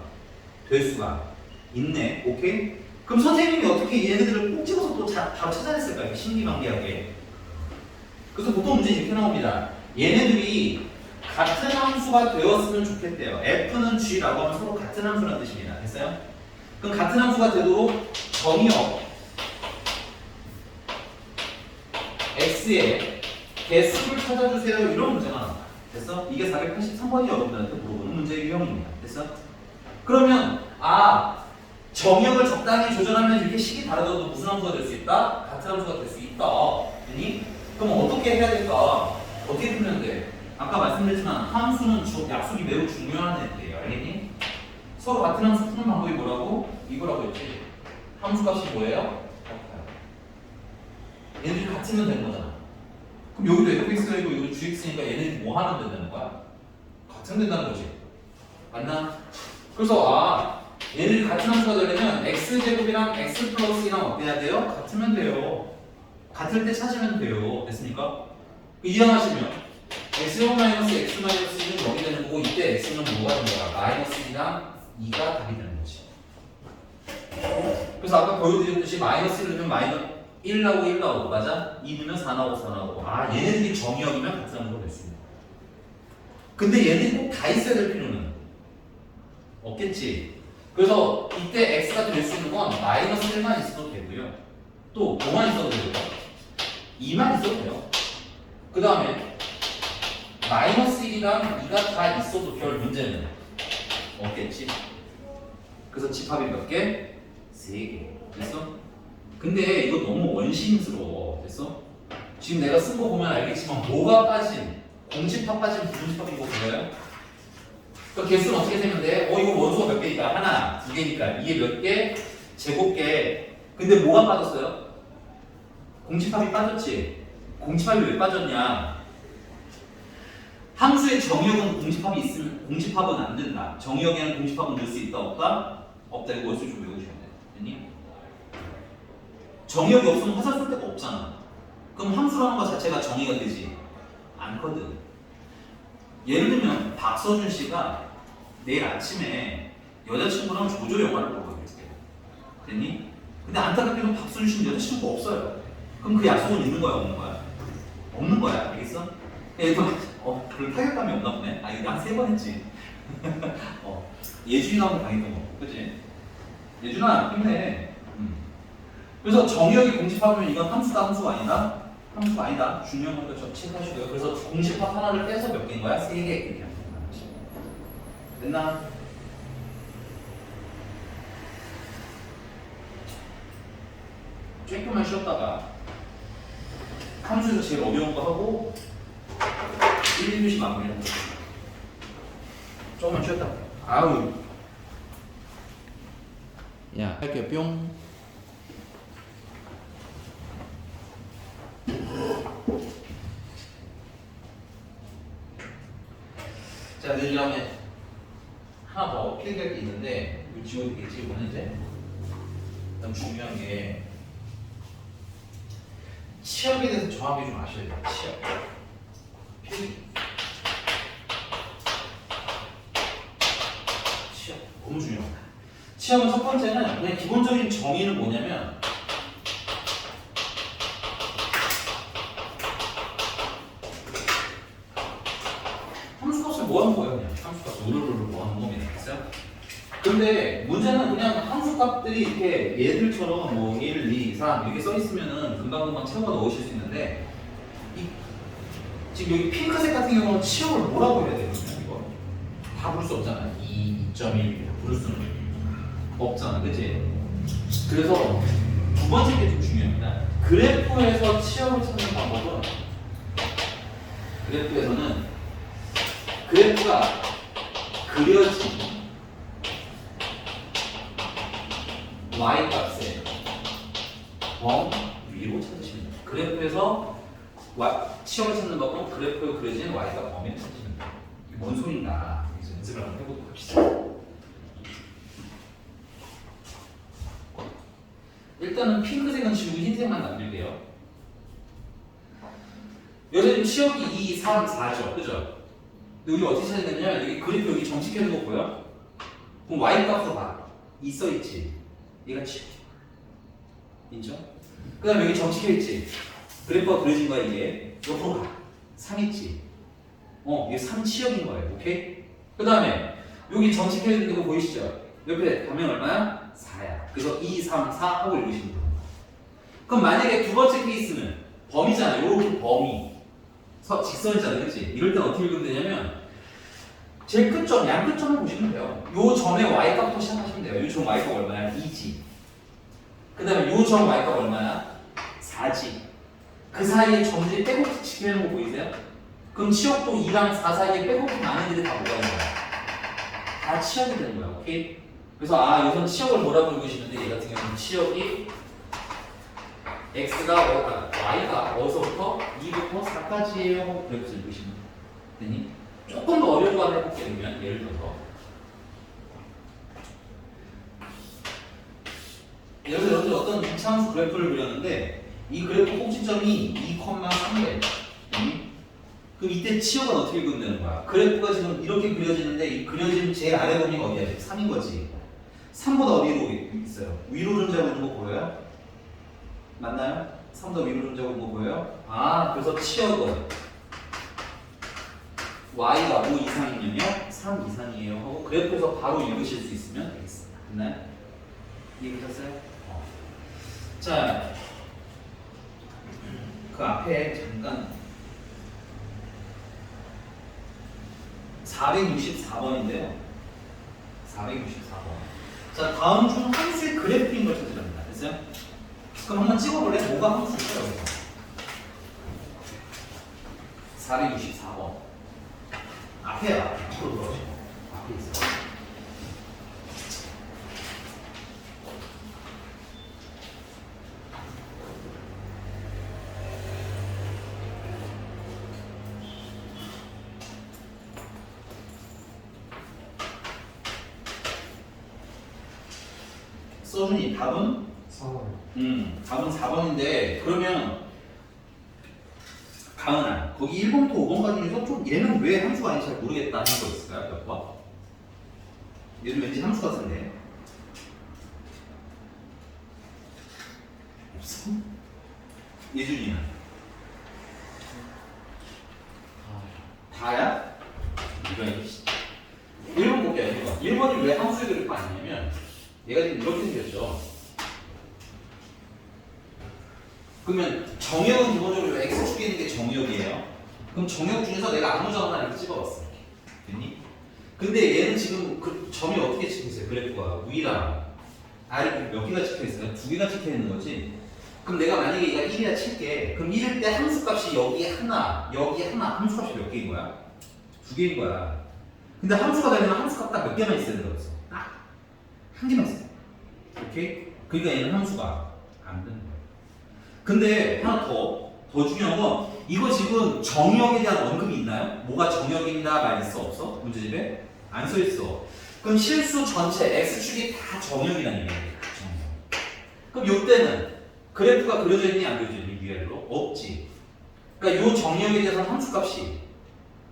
될 수가 있네. 오케이? 그럼 선생님이 어떻게 얘네들을 꼭 집어서 또 바로 찾아냈을까? 이렇게 신기방기하게. 그래서 보통 문제는 이렇게 나옵니다. 얘네들이 같은 함수가 되었으면 좋겠대요. f는 g라고 하면 서로 같은 함수라는 뜻입니다. 됐어요? 그럼 같은 함수가 되도록 정의역 x의 개수를 찾아주세요. 이런 문제가 나온다. 됐어? 이게 483번이 여러분들한테 물어보는 문제의 유형입니다. 됐어? 그러면 정의역을 적당히 조절하면 이렇게 식이 다르더라도 무슨 함수가 될 수 있다? 같은 함수가 될 수 있다. 아니? 그럼 어떻게 해야 될까? 어떻게 풀면 돼? 아까 말씀드렸지만 함수는 약속이 매우 중요한 애들이에요. 알겠니? 서로 같은 함수 푸는 방법이 뭐라고? 이거라고 했지. 함수 값이 뭐예요? 같아요. 얘네들이 같으면 되는 거잖아. 그럼 여기도 fx가 있고 여기도 gx니까 얘네들이 뭐 하면 된다는 거야? 같으면 된다는 거지. 맞나? 그래서 얘네들이 같은 함수가 되려면 x제곱이랑 x 플러스 2랑 어때야 돼요? 같으면 돼요. 같을 때 찾으면 돼요. 됐습니까? 이해하시면 x제곱 마이너스 x 마이너스 2는 여기 되는 거고 이때 x는 뭐가 되는 거야? 마이너스 2랑 2가 답이 되는 거지. 그래서 아까 보여드렸듯이 마이너스 1 넣으면 마이너스 1 나오고 1 나오고 맞아? 2 넣으면 4 나오고 4 나오고 얘네들이 정의역이면 같은 함수가 될 수 있는 거야. 근데 얘네들이 꼭 다 있어야 될 필요는 없겠지. 그래서 이때 x가 될 수 있는 건 마이너스 1만 있어도 되고요. 또 5만 있어도 되고요. 2만 있어도 돼요. 그 다음에 마이너스 1이랑 2가 다 있어도 별 문제는 없겠지. 그래서 집합이 몇 개? 3개. 됐어? 근데 이거 너무 원심스러워. 됐어? 지금 내가 쓴 거 보면 알겠지만 뭐가 빠진, 공집합 빠진 부분집합 이거 보여요? 그럼 개수는 어떻게 세면 돼? 이거 원소가 몇 개니까? 하나, 두 개니까. 이게 몇 개? 제곱 개. 근데 뭐가 빠졌어요? 공집합이 빠졌지? 공집합이 왜 빠졌냐? 함수의 정의역은 공집합이 있으면 공집합은 안 된다. 정의역에는 공집합은 넣을 수 있다 없다? 없다. 이거 원수 좀 외우시면 돼요. 됐니? 정의역이 없으면 화살 쏠 데가 없잖아. 그럼 함수라는 것 자체가 정의가 되지 않거든. 예를 들면 박서준 씨가 내일 아침에 여자친구랑 조조 영화를 보러 가게 됐대요. 됐니? 근데 안타깝게도 박서준 씨는 여자친구가 없어요. 그럼 그 약속은 있는 거야 없는 거야? 없는 거야. 알겠어? 별 타격감이 없나 보네. 이거 한 3번 했지. 예준이 나오면 당했던 거. 그치? 예준아 힘내. 그래서 정의역이 공집합이면 이건 함수다 함수가 아니다? 함수가 아니다. 중요한 거니까 저 체크하시고요. 그래서 공집합 하나를 빼서 몇 개인 거야? 3개 이렇게 하는 거야. 됐나? 조금만 쉬었다가 함수에서 제일 어려운 거 하고 1, 2교시 마무리하는 거. 조금만 쉬었다. 아우. 야, 할게요. 뿅. 자, 그 다음에 하나 더 필기할 게 있는데 이거 지워도 되겠지? 이거는 이제 그다음 중요한 게 취업에 대해서 정확히 좀 아셔야 돼요. 취업. 필기. 취업. 너무 중요합니다. 취업은 첫 번째는 그냥 기본적인 정의는 뭐냐면 함수값을 뭐 하는 거예요? 그냥 함수값 우르르르 뭐 하는 겁니다. 됐어요? 근데 문제는 그냥 함수값들이 이렇게 얘들처럼 뭐 1, 2, 3 이렇게 써 있으면은 금방금방 채워 넣으실 수 있는데 지금 여기 핑크색 같은 경우는 취업을 뭐라고 해야 되거든요. 이거 다 부를 수 없잖아요. 2.1 부를 수는 없잖아, 그치? 그래서 두 번째 게 좀 중요합니다. 그래프에서 취업을 찾는 방법은 그래프에서는 그래프가 그려진 y값의 범 위로 찾으시면 돼요. 그래프에서 취업을 찾는 방법은 그래프에 그려진 y가 범위를 찾으시면 돼요. 이게 뭔 소린가? 그래서 연습을 한번 해보도록 합시다. 일단은 핑크색은 지우고 흰색만 남길게요. 여기 취업이 2, 3, 4죠. 그죠? 근데 우리 어떻게 찾아야 되냐면 여기 그래프 여기 정식해놓은 거 보여? 그럼 y값으로 봐. 2 써있지? 얘가 취업. 인정? 그 다음에 여기 정식해있지? 그래프가 그려진 거야 이게. 옆으로 가. 3 있지? 이게 3 취업인 거예요. 오케이? 그 다음에 여기 정식해있는 거 보이시죠? 옆에 가면 얼마야? 4야. 그래서 2, 3, 4 하고 읽으시면 돼요. 그럼 만약에 두 번째 케이스는 범위잖아. 요렇게 범위. 직선이잖아. 그치? 이럴 땐 어떻게 읽으면 되냐면 제일 끝점, 양끝점을 보시면 돼요. 요 점의 y값부터 시작하시면 돼요. 요 점 y값 얼마야? 2지. 그 다음에 요 점 y값 얼마야? 4지. 그 사이에 점들이 빼곡히 지켜놓은 거 보이세요? 그럼 치역도 2랑 4 사이에 빼곡히 많은 애들이 다 뭐가 있는 거야? 다 치역이 되는 거야. 오케이? 그래서 우선 치역을 뭐라고 읽으시는데 얘 같은 경우는 치역이 x가 y가 어디서부터 2부터 4까지예요 하고 그래서 읽으시면 되니? 조금 더 어려운 거 하나 해볼게요. 그러면 예를 들어서 예를 들어서 어떤 이차함수 그래프를 그렸는데 이 그래프 꼭지점이 2,3래. 그럼 이때 치역은 어떻게 읽으면 되는 거야? 그래프가 지금 이렇게 그려지는데 이 그려진 제일 아래 범위가 어디야? 3인 거지. 3보다 어디로 있어요? 위로 존재하고 있는 거 보여요? 맞나요? 3보다 위로 존재하고 있는 거 보여요? 그래서 치역은 y가 5 이상이면요 3 이상이에요 하고 그래프에서 바로 읽으실 수 있으면 되겠습니다. 됐나요? 이해되셨어요? 자, 그 앞에 잠깐 464번인데요. 464번. 자, 다음 중 함수의 그래프인 걸 찾으랍니다. 됐어요? 그럼 한번 찍어볼래? 뭐가 함수일까요? 464번. 앞에 앞으로 들어오시고 앞에 있어요. 써준이 답은? 4번. 답은 4번인데 그러면 가은아 거기 1번부터 5번까지 중에서 좀 얘는 왜 함수가 아닌지 잘 모르겠다 하는 거 있을까요? 몇 번? 얘는 왠지 함수 같은데 없어? 예준이는? 다야? 이거 1번 볼게요. 1번이 왜 함수의 그래프 아니냐면 얘가 지금 이렇게 생겼죠. 그러면 정역은 기본적으로 x축에 있는 게 정역이에요. 그럼 정역 중에서 내가 아무 점 하나 이렇게 찍어봤어. 됐니? 근데 얘는 지금 그 점이 어떻게 찍혀있어요? 그래프가 위랑 아래 몇 개가 찍혀있어요? 두 개가 찍혀있는 거지. 그럼 내가 만약에 얘가 1이라 칠게. 그럼 1일 때 함수값이 여기에 하나, 여기에 하나, 함수값이 몇 개인 거야? 두 개인 거야. 근데 함수가 되면 함수값 딱 몇 개만 있어야 되는 거였어. 딱 한 개만 있어요. 오케이? 그러니까 얘는 함수가 안 되는 거야. 근데 하나 더 중요한 건 이거 지금 정역에 대한 언급이 있나요? 뭐가 정역입니다 말 있어 없어? 문제집에? 안 써 있어. 그럼 실수 전체 x축이 다 정역이라는 얘기예요. 정역. 그럼 이때는 그래프가 그려져 있니 안 그려져 있니 위아래로? 없지. 그러니까 이 정역에 대해서는 함수값이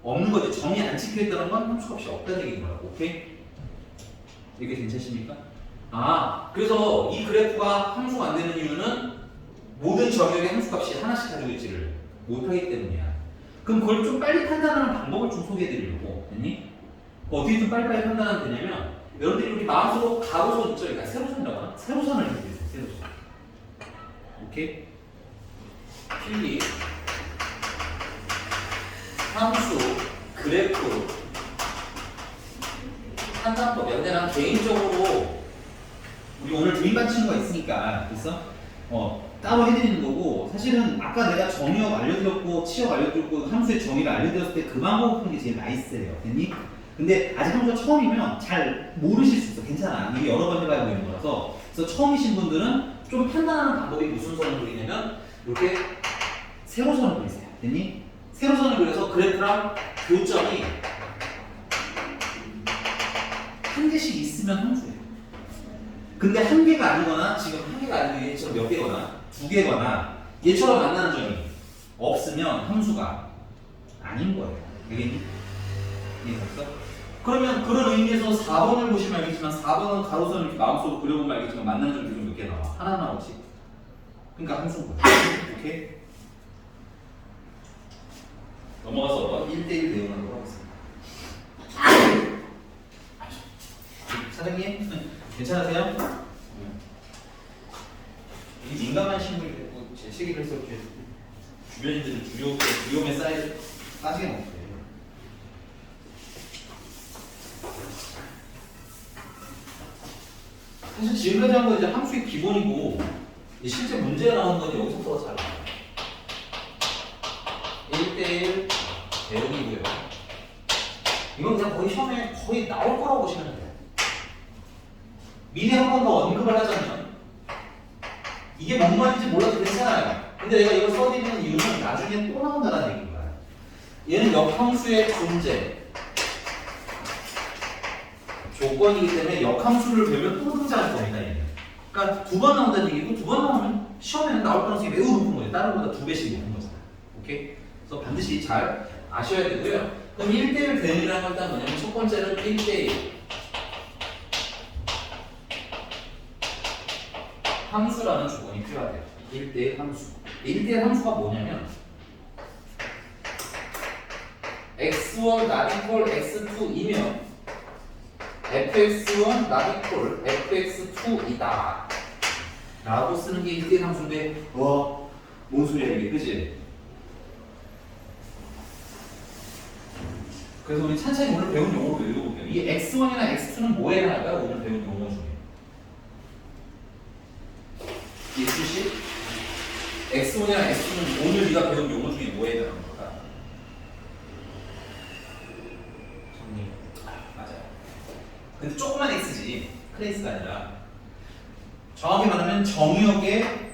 없는 거지. 점이 안 찍혀 있다는 건 함수값이 없다는 얘기인 거야. 오케이? 이게 괜찮습니까? 아, 그래서 이 그래프가 함수가 안 되는 이유는 모든 정역의 함수값이 하나씩 가지고 있지를 못하기 때문이야. 그럼 그걸 좀 빨리 판단하는 방법을 좀 소개해드리려고. 됐니? 어떻게 좀 빨리빨리 판단하면 되냐면 여러분들이 이렇게 마음속으로 가로선 있죠? 그러니까 세로선이라고 하나? 세로선을 이렇게 해주세요. 세로선. 오케이? 필기 함수, 그래프, 판단법. 근데 난 개인적으로 우리 오늘 주인 받치는 거 있으니까 됐어? 따로 해드리는 거고 사실은 아까 내가 정의역 알려드렸고 치역 알려드렸고 함수의 정의를 알려드렸을 때 그 방법 푸는 게 제일 나이스해요. 됐니? 근데 아직 함수가 처음이면 잘 모르실 수 있어. 괜찮아. 이게 여러 번 해봐야 되는 거라서. 그래서 처음이신 분들은 좀 판단하는 방법이 무슨 선을 그리냐면 이렇게 세로선을 그리세요. 됐니? 세로선을 그려서 그래프랑 교점이 한 개씩 있으면 함수예요. 근데 한 개가 아니거나 지금 한 개가 아니고 얘처럼 몇 개거나 두 개거나 얘처럼 만나는 점이 없으면 함수가 아닌 거예요. 알겠니? 이해됐어? 그러면 그런 의미에서 4번을 보시면 알겠지만 4번은 가로선을 이렇게 마음속으로 그려보면 알겠지만 만나는 점이 몇 개 나와? 하나 나오지? 그러니까 함수인 거야. 오케이? 넘어가서 1대1 내용을 하도록 하겠습니다. 사장님? 괜찮으세요? 이 민감한 식물이 됐고 제 시기를 해서 이렇게 주변인들은 두려움에 빠지게 먹어요. 사실 지금까지 한 건 이제 함수의 기본이고 실제 문제가 나오는 건 여기서부터가 잘 나와요. 1대1 대응이고요. 이건 그냥 거의 시험에 거의 나올 거라고 보시면 돼요. 미리 한 번 더 언급을 하자면 이게 뭔 말인지 몰라도 괜찮아요. 근데 내가 이걸 써드리는 이유는 나중에 또 나온다는 얘기인 거야. 얘는 역함수의 존재 조건이기 때문에 역함수를 배우면 또 등장할 겁니다. 얘는. 그러니까 두 번 나온다는 얘기고 두 번 나오면 시험에는 나올 가능성이 매우 높은 거예요. 다른 거보다 2배씩 높은 거잖아. 오케이? 그래서 반드시 잘 아셔야 되고요. 그럼 1대1 대응이라는 건 일단 뭐냐면 첫 번째는 1대1 함수라는 조건이 필요하대요. 1대1 함수. 1대1 함수가 뭐냐면 x1 not equal x2이면 fx1 not equal fx2이다 라고 쓰는 게 1대1 함수인데 와, 뭔 소리야 이게, 그치? 그래서 우리 찬찬히 오늘 배운 용어로 읽어볼게요. 이 x1이나 x2는 뭐에 해당할까요? 오늘 배운 용어 중에 이해주시? x1이랑 x2는 오늘 네가 배운 용어 중에 뭐에 해당하는 걸까? 정리. 맞아요. 근데 조그만 x지 클래스가 아니라 정확히 말하면 정역의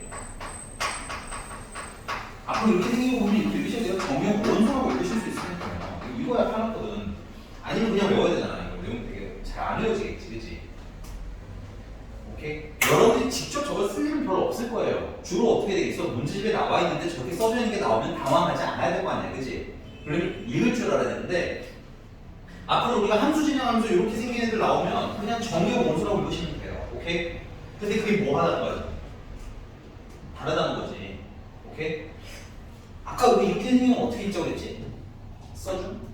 앞으로 이렇게 생긴 거 보면 이렇게 읽으셔야 돼요. 정역 원소라고 읽으실 수 있으면 돼요. 이거 읽어야 편하거든. 아니면 그냥 외워야 되잖아. 이거 내용 되게 잘 안 외워지겠지, 그치? 오케이? 여러분들이 직접 저걸 쓸 일은 별로 없을 거예요. 주로 어떻게 되겠어? 문제집에 나와 있는데 저렇게 써져 있는 게 나오면 당황하지 않아야 될 거 아니야, 그치? 그러면 읽을 줄 알아야 되는데 앞으로 우리가 함수 진행하면서 이렇게 생긴 애들 나오면 그냥 정역 원소라고 읽으시면 돼요. 오케이? 근데 그게 뭐 하다는 거야? 다르다는 거지. 오케이? 아까 우리 이렇게 생긴 건 어떻게 읽자고 그랬지? 써준?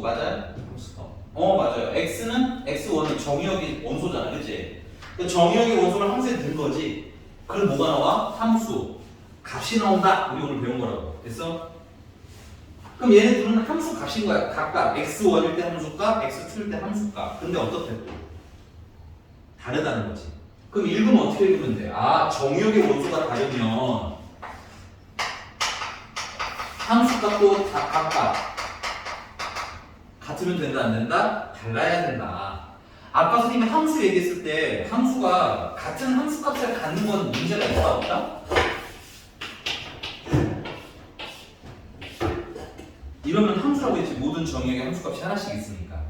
맞아요? hamster. 맞아요. x는 x1은 정의역의 원소잖아, 그치? 그 정의역의 원소를 함수에 넣은 거지. 그럼 뭐가 나와? 함수. 값이 나온다. 우리 오늘 배운 거라고. 됐어? 그럼 얘네들은 함수 값인 거야. 각각 x1일 때 함수값, x2일 때 함수값. 근데 어떻게 또? 다르다는 거지. 그럼 읽으면 어떻게 읽으면 돼? 정의역의 원소가 다르면 함수값도 다 각각 같으면 된다, 안 된다? 달라야 된다. 아까 선생님이 함수 얘기했을 때 함수가 같은 함수값을 갖는 건 문제가 있다, 없다? 이러면 함수라고 했지. 모든 정의역의 함수값이 하나씩 있으니까.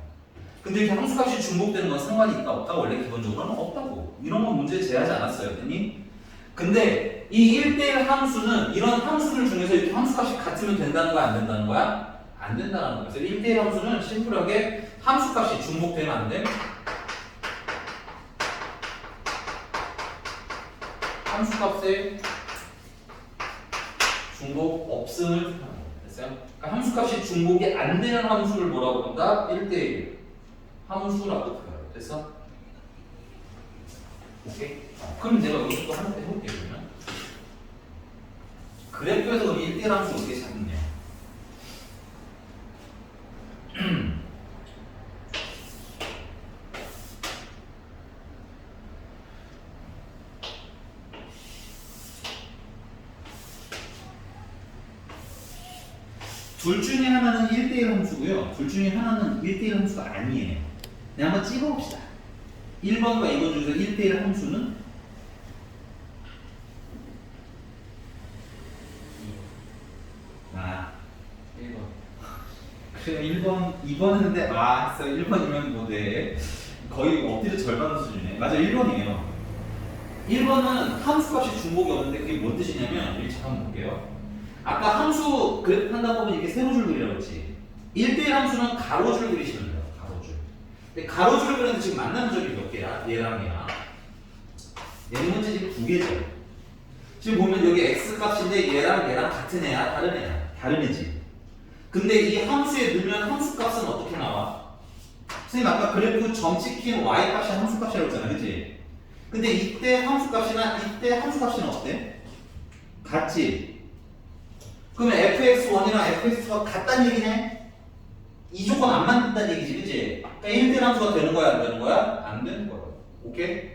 근데 이렇게 함수값이 중복되는 건 상관이 있다, 없다? 원래 기본적으로는 없다고. 이런 건 문제 제하지 않았어요, 됐니? 근데 이 1대1 함수는 이런 함수들 중에서 이렇게 함수값이 같으면 된다는 거야, 안 된다는 거야? 안 된다는 거야. 그래서 1대1 함수는 심플하게 함수값이 중복되면 안 돼. 함수값에 중복 없음을 뜻하는 거야. 됐어요? 그러니까 함수값이 중복이 안 되는 함수를 뭐라고 부른다? 1대1 함수라고 표현해요. 됐어? 오케이? 그럼 내가 여기서 또 하나 더 해볼게, 그러면. 그래프에서 그럼 1대1 함수 어떻게 찾느냐? 둘 중에 하나는 1대1 함수고요. 둘 중에 하나는 1대1 함수가 아니에요. 그냥 한번 찍어봅시다. 1번과 2번 중에서 1대1 함수는 1번. 그래 1번, 2번 했는데 했어. 1번이면 뭐 돼. 거의 엎드려 절반 수준이네. 맞아, 1번이에요. 1번은 함수값이 중복이 없는데 그게 뭔 뜻이냐면 여기 잠깐 볼게요. 아까 함수 그래프 한다 보면 이렇게 세로줄 그리라고 했지. 1대1 함수는 가로줄 그리시면 돼요. 가로줄. 근데 가로줄을 그리는데 지금 만나는 점이 몇 개야? 얘랑 얘랑. 얘는 현재 지금 두 개죠. 지금 보면 여기 x 값인데 얘랑 얘랑 같은 애야? 다른 애야? 다른 애지. 근데 이 함수에 넣으면 함수 값은 어떻게 나와? 선생님 아까 그래프 점 찍힌 y 값이 함수 값이라고 했잖아, 그치? 근데 이때 함수 값이나 이때 함수 값이는 어때? 같지? 그러면 fx1이랑 fx2가 같다는 얘기네? 이 조건 안 맞는다는 얘기지, 그치? 그러니까 1대 함수가 되는 거야, 안 되는 거야? 안 되는 거야. 오케이?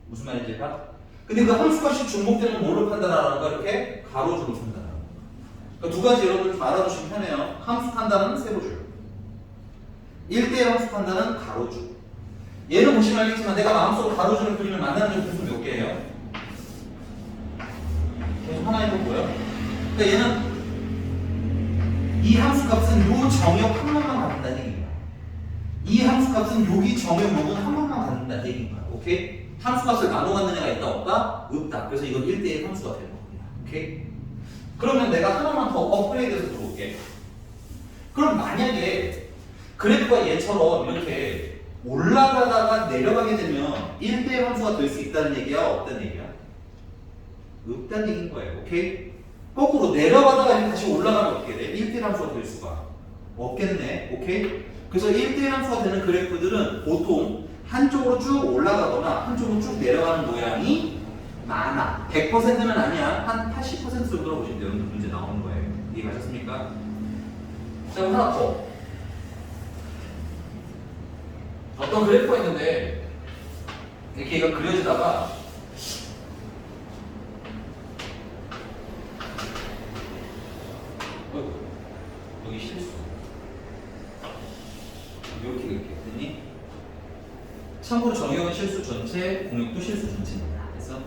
무슨 말인지 봐? 근데 그 함수값이 중복되는 뭘로 판단하라는 거야? 이렇게 가로줄로 판단하는 거야. 그러니까 두 가지 여러분 좀 알아두시면 편해요. 함수 판단은 세로줄. 1대1 함수 판단은 가로줄. 얘는 보시면 알겠지만 내가 마음속으로 가로줄을 그리면 만나는 점 계속 몇 개예요? 계속 하나인 거고요. 그러니까 얘는 이 함수값은 요 정역 한 번만 갖는다는 얘기입니다. 이 함수값은 여기 정역 요건 한 번만 갖는다는 얘기입니다. 오케이? 함수값을 나눠 갖는 애가 있다 없다? 없다. 그래서 이건 1대1 함수가 되는 겁니다. 오케이? 그러면 내가 하나만 더 업그레이드해서 들어올게. 그럼 만약에 그래프가 얘처럼 이렇게 올라가다가 내려가게 되면 1대1 함수가 될 수 있다는 얘기야? 없다는 얘기야? 없다는 얘기인 거예요. 오케이? 거꾸로 내려가다가 이렇게 다시 올라가면 어떻게 돼? 1대1 함수가 될 수가 없겠네. 오케이? 그래서 1대1 함수가 되는 그래프들은 보통 한쪽으로 쭉 올라가거나 한쪽으로 쭉 내려가는 모양이 많아. 100%는 아니야. 한 80% 정도로 보시면 돼요. 문제 나오는 거예요. 이해가셨습니까? 자, 그럼 하나 더. 어떤 그래프가 있는데 이렇게 얘가 그려지다가 여기 실수. 이렇게 됐니? 참고로 정의역은 실수 전체, 공역도 실수 전체입니다. 그래서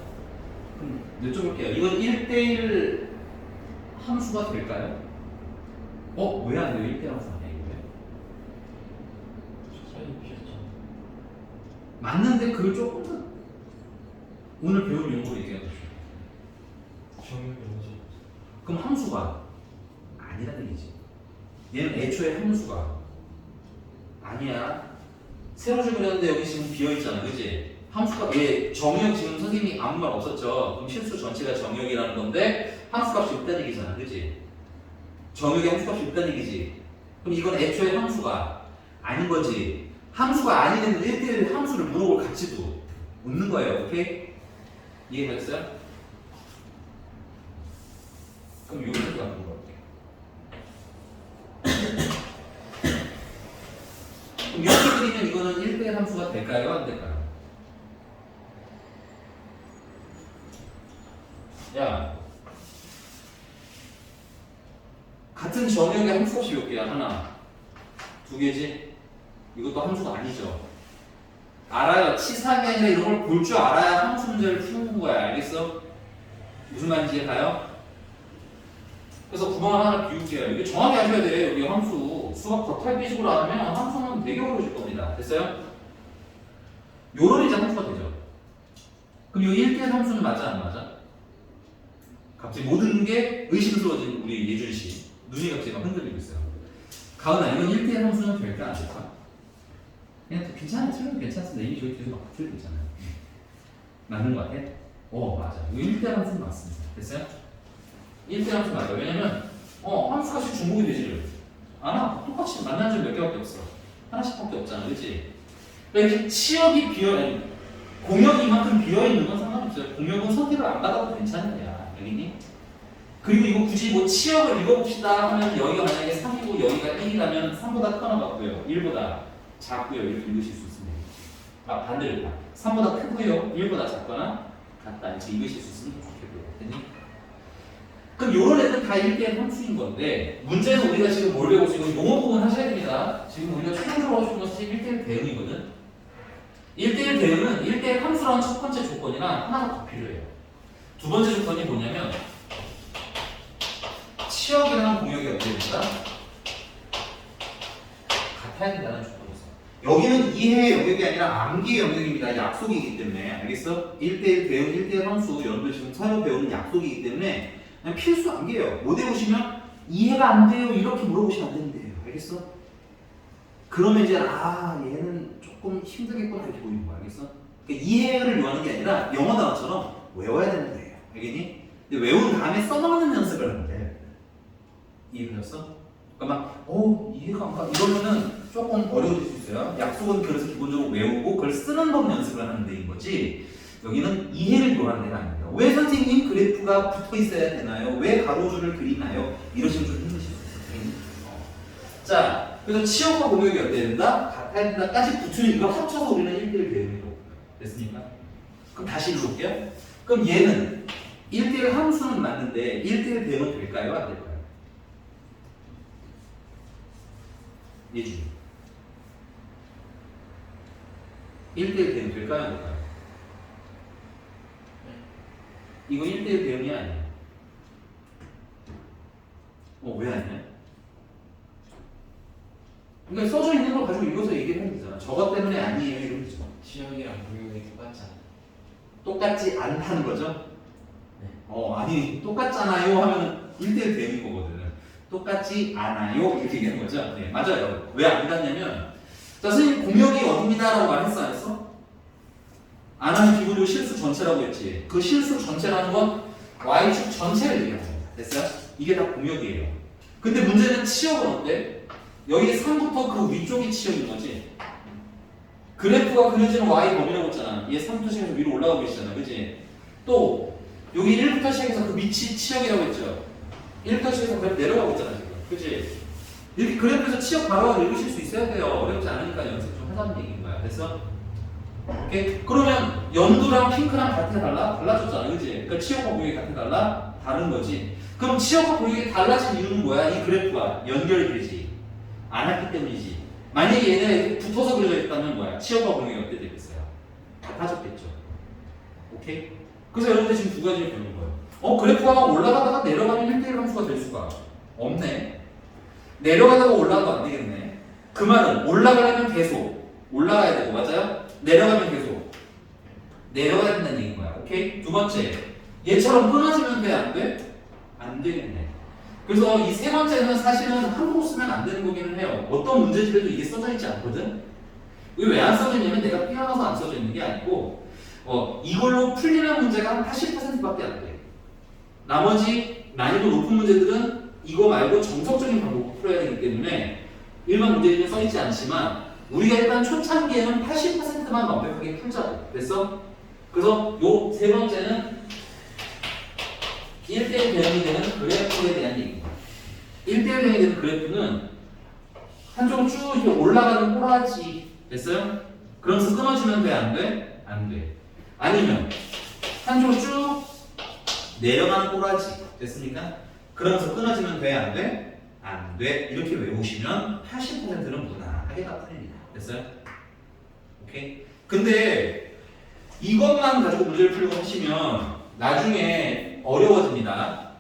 그럼 여쭤볼게요. 이건 1대1 함수가 될까요? 왜 안 돼요? 1대1 함수 아니야 이거? 사이 비었죠. 맞는데 그걸 조금 더 오늘 배울 용어로 얘기하죠. 정육이 뭐지? 그럼 함수가 아니라는 얘기지. 얘는 애초에 함수가 아니야. 세로줄 그렸는데 여기 지금 비어있잖아, 그지? 함수가 얘 정역 지금 선생님이 아무 말 없었죠? 그럼 실수 전체가 정역이라는 건데 함수값이 없다는 얘기잖아, 그지? 정역의 함수값이 없다는 얘기지. 그럼 이건 애초에 함수가 아닌 거지. 함수가 아닌 애는 1대1 함수를 물어볼 가치도 없는 거예요. 오케이? 이해했어요? 그럼 요렇게 가는 거 그럼 이렇게 그리면 이거는 1대1 함수가 될까요? 안 될까요? 야, 같은 정역의 함수값이 몇 개야? 하나, 두 개지? 이것도 함수가 아니죠. 알아요. 치사하게 아니라 이런 걸 볼 줄 알아야 함수 문제를 푸는 거야. 알겠어? 무슨 말인지 이해가요? 그래서 구멍을 하나 비울게요. 이게 정확히 아셔야 돼. 여기 함수. 수학 겉핥기식으로 안 하면 함수는 되게 어려워질 겁니다. 됐어요? 요런 이제 함수가 되죠. 그럼 이 1대1 함수는 맞아 안 맞아? 갑자기 모든 게 의심스러워진 우리 예준 씨. 눈이 갑자기 막 흔들리고 있어요. 가은아, 이건 1대1 함수는 될까 안 될까? 그냥 또 괜찮아. 틀려도 괜찮습니다. 이미 저희 뒤에서 막 틀리고 있잖아요. 맞는 거 같아? 맞아. 이거 1대1 함수는 맞습니다. 됐어요? 1대1 함수 맞아요. 왜냐면 함수값이 중복이 되지를 않아. 똑같이 만난 점 몇 개밖에 없어. 하나씩밖에 없잖아. 그치? 그러니까 치역이 비어있는 공역이 이만큼 비어있는 건 상관없어요. 공역은 선택을 안 받아도 괜찮은 거야. 알겠니? 그리고 이거 굳이 뭐 치역을 읽어봅시다 하면 여기가 만약에 3이고 여기가 1이라면 3보다 크거나 같고요. 1보다 작고요. 이렇게 읽으실 수 있습니다. 아, 반대로 3보다 크고요. 1보다 작거나 같다. 이렇게 읽으실 수 있으면 좋겠고요. 됐니? 그럼 요런 애들은 다 1대1 함수인 건데 문제는 우리가 지금 뭘 배우고 있고 용어 부분 하셔야 됩니다. 지금 우리가 최종적으로 하고 싶은 것은 1대1 대응이거든. 1대1 대응은 1대1 함수라는 첫 번째 조건이랑 하나가 더 필요해요. 두 번째 조건이 뭐냐면 치역이랑 공역이 어떻게 된다? 같아야 된다는 조건이었어. 여기는 이해의 영역이 아니라 암기의 영역입니다. 약속이기 때문에. 알겠어? 1대1 대응, 1대1 함수 여러분들 지금 서로 배우는 약속이기 때문에 그냥 필수 암기예요. 못 외우시면 이해가 안 돼요. 이렇게 물어보시면 안 된대요. 알겠어? 그러면 이제 얘는 조금 힘들겠구나 이렇게 보이는 거야. 알겠어? 그러니까 이해를 요하는 게 아니라 영어 단어처럼 외워야 되는 거예요. 알겠니? 근데 외운 다음에 써먹는 연습을 하면 돼. 이해되셨어? 그러니까 이해가 안 가. 이러면은 조금 어려워질 수 있어요. 약속은 그래서 기본적으로 외우고 그걸 쓰는 법 연습을 하는 데인 거지. 여기는 이해를 요하는 데가 아닙니다. 왜 선생님 그래프가 붙어 있어야 되나요? 왜 가로줄을 그리나요? 이러시면 좀 힘드실 수 있어요. 자, 그래서 치역과 공역이 어때야 된다? 같아야 된다까지 붙으면 이걸 합쳐서 우리는 1대1 대응으로 됐습니까? 그럼 다시 읽어볼게요. 그럼 얘는 1대1 함수는 맞는데 1대1 대응은 될까요? 안 될까요? 예준 1대1 대응 될까요? 안 될까요? 이거 1대1 대응이 아니에요. 왜 아니냐? 그러니까 써져 있는 걸 가지고 읽어서 얘기를 하면 되잖아. 저것 때문에 아니에요. 이러면 되죠. 치역이랑 공역이 똑같지 않아. 똑같지 않다는 거죠? 네. 아니, 똑같잖아요 하면 1대1 대응인 거거든. 똑같지 않아요. 이렇게 얘기하는 거죠? 네, 맞아요. 왜 안 같냐면, 자, 선생님, 공역이 어딥니다. 라고 말했어, 안 했어? 안 하면 기본적으로 실수 전체라고 했지. 그 실수 전체라는 건 Y축 전체를 얘기하는 겁니다. 됐어요? 이게 다 공역이에요. 근데 문제는 치역은 어때? 여기 3부터 그 위쪽이 치역인 거지. 그래프가 그려지는 Y 범위라고 했잖아. 얘 3부터 시작해서 위로 올라가고 계시잖아. 그치? 또 여기 1부터 시작해서 그 밑이 치역이라고 했죠. 1부터 시작해서 그래프 내려가고 있잖아 지금. 그치? 이렇게 그래프에서 치역 바로 읽으실 수 있어야 돼요. 어렵지 않으니까 연습 좀 하자는 얘기인 거야. 됐어? 오케이? 그러면 연두랑 핑크랑 같아 달라? 달라졌잖아. 그치? 그러니까 치역과 공역이 같아 달라? 다른 거지. 그럼 치역과 공역이 달라진 이유는 뭐야? 이 그래프가 연결되지 않았기 때문이지. 만약에 얘네 붙어서 그려져 있다면 뭐야? 치역과 공역이 어떻게 되겠어요? 같아졌겠죠. 오케이? 그래서 여러분들 지금 두 가지를 배우는 거예요. 그래프가 막 올라가다가 내려가면 1대1 함수가 될 수가 없네. 내려가다가 올라가도 안 되겠네. 그 말은 올라가려면 계속 올라가야 되고, 맞아요? 내려가면 계속 내려가야 된다는 얘기인 거야. 오케이? 두 번째, 얘처럼 끊어지면 돼? 안 돼? 안 되겠네. 그래서 이 세 번째는 사실은 함부로 쓰면 안 되는 거기는 해요. 어떤 문제집에도 이게 써져 있지 않거든? 이게 왜 안 써져 있냐면 내가 삐어나서 안 써져 있는 게 아니고 이걸로 풀리는 문제가 한 80%밖에 안 돼. 나머지 난이도 높은 문제들은 이거 말고 정석적인 방법으로 풀어야 되기 때문에 일반 문제집에 써있지 않지만 우리가 일단 초창기에는 80%만 완벽하게 풀자고. 됐어? 그래서 요 세 번째는 1대1 대응이 되는 그래프에 대한 얘기입니다. 1대1 대응이 되는 그래프는 한쪽으로 쭉 이렇게 올라가는 꼬라지. 됐어요? 그러면서 끊어지면 돼? 안 돼? 안 돼. 아니면 한쪽으로 쭉 내려가는 꼬라지. 됐습니까? 그러면서 끊어지면 돼? 안 돼? 안 돼. 이렇게 외우시면 80%는 무난하게 다 풀립니다. 됐어요? 오케이? 근데 이것만 가지고 문제를 풀려고 하시면 나중에 어려워집니다.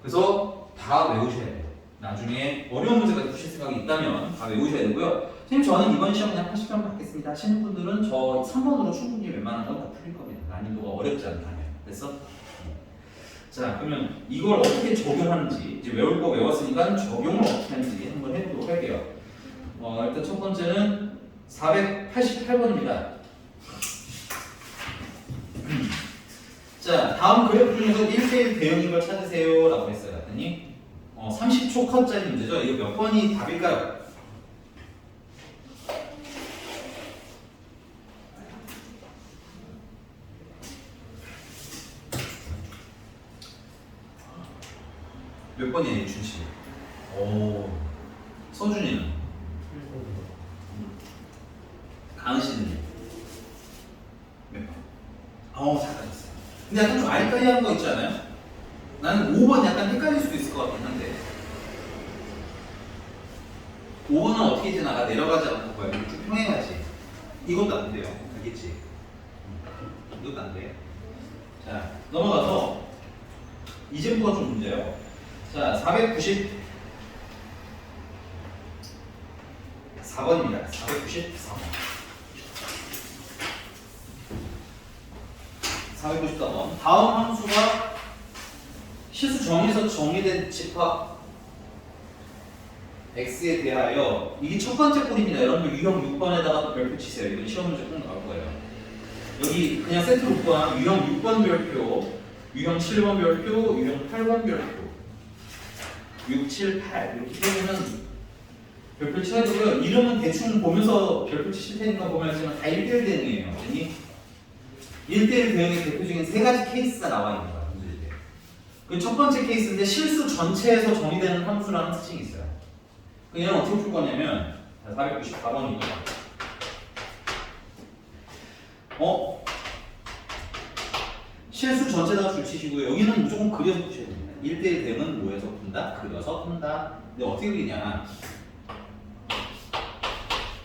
그래서 다 외우셔야 돼요. 나중에 어려운 문제까지 푸실 생각이 있다면 다 외우셔야 되고요. 선생님 저는 이번 시험 그냥 80점 받겠습니다 하시는 분들은 저 3번으로 충분히 웬만한 건 다 풀릴 겁니다. 난이도가 어렵지 않다면. 됐어? 자, 그러면 이걸 어떻게 적용하는지 이제 외울 거 외웠으니까 적용을 어떻게 하는지 한번 해보도록 할게요. 일단 첫 번째는 488번입니다. 자, 다음 그래프 중에서 1대1 대응인 걸 찾으세요 라고 했어요. 그랬더니 30초 컷짜리 문제죠. 이거 몇 번이 답일까요? 몇 번이에요, 준씨? 오, 서준이는? 강은 씨는? 몇 번? 잘하셨어요. 근데 약간 좀 아리까리한 거 있지 않아요? 나는 5번 약간 헷갈릴 수도 있을 것 같긴 한데 5번은 어떻게 지나가? 내려가지 않고 거야. 이렇게 쭉 평행하지. 이것도 안 돼요. 알겠지? 이것도 안 돼요. 자, 넘어가서 이제부터가 좀 문제예요. 자, 494번입니다. 494번. 494번. 다음 함수가 실수 정의에서 정의된 집합 x에 대하여 이게 첫 번째 꼴입니다. 여러분들 유형 6번에다가 별표 치세요. 이건 시험 문제 꼭 나올 거예요. 여기 그냥 세트로 묶거나 유형 6번 별표, 유형 7번 별표, 유형 8번 별표, 6, 7, 8 이렇게 되면은 별표 쳐야 되고요. 이름은 대충 보면서 별표 치실 테니까 보면 알지만 다 1대1 대응이에요. 그러니 1대1 대응의 대표적인 세 가지 케이스가 나와 있는 거야. 그 첫 번째 케이스인데 실수 전체에서 정의되는 함수라는 특징이 있어요. 얘는 어떻게 풀 거냐면 494번입니다. 실수 전체다가 줄치시고요. 여기는 무조건 그려서 푸셔야 됩니다. 1대1 대응은 뭐에서 푼다? 그려서 푼다. 근데 어떻게 그리냐?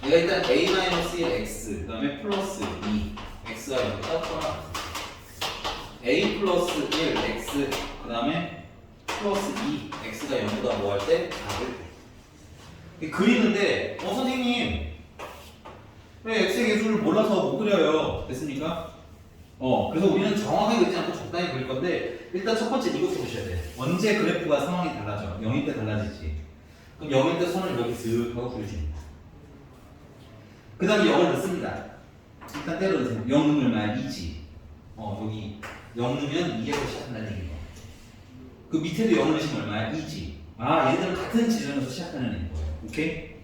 얘가 일단 a-1x 그 다음에 플러스 2 x가 이렇게 떴거나 a 플러스 1 x 그 다음에 플러스 2 x가 0보다 뭐 할 때 답을 그리는데 선생님 왜 x의 개수를 몰라서 못 그려요? 됐습니까? 그래서 우리는 정확하게 그리지 않고 적당히 그릴 건데 일단 첫 번째 이것도 보셔야 돼. 언제 그래프가 상황이 달라져? 0일 때 달라지지. 그럼 0일 때 선을 이렇게 슥 하고 그려줍니다. 그 다음에 0을 넣습니다. 일단 때려 넣으세요. 0 넣으면 얼마야? 2지. 여기 0 넣으면 2에서 시작한다는 얘기예요. 그 밑에도 0을 넣으시면 얼마야? 2지. 얘들은 같은 지점에서 시작하는 얘기인 거예요. 오케이?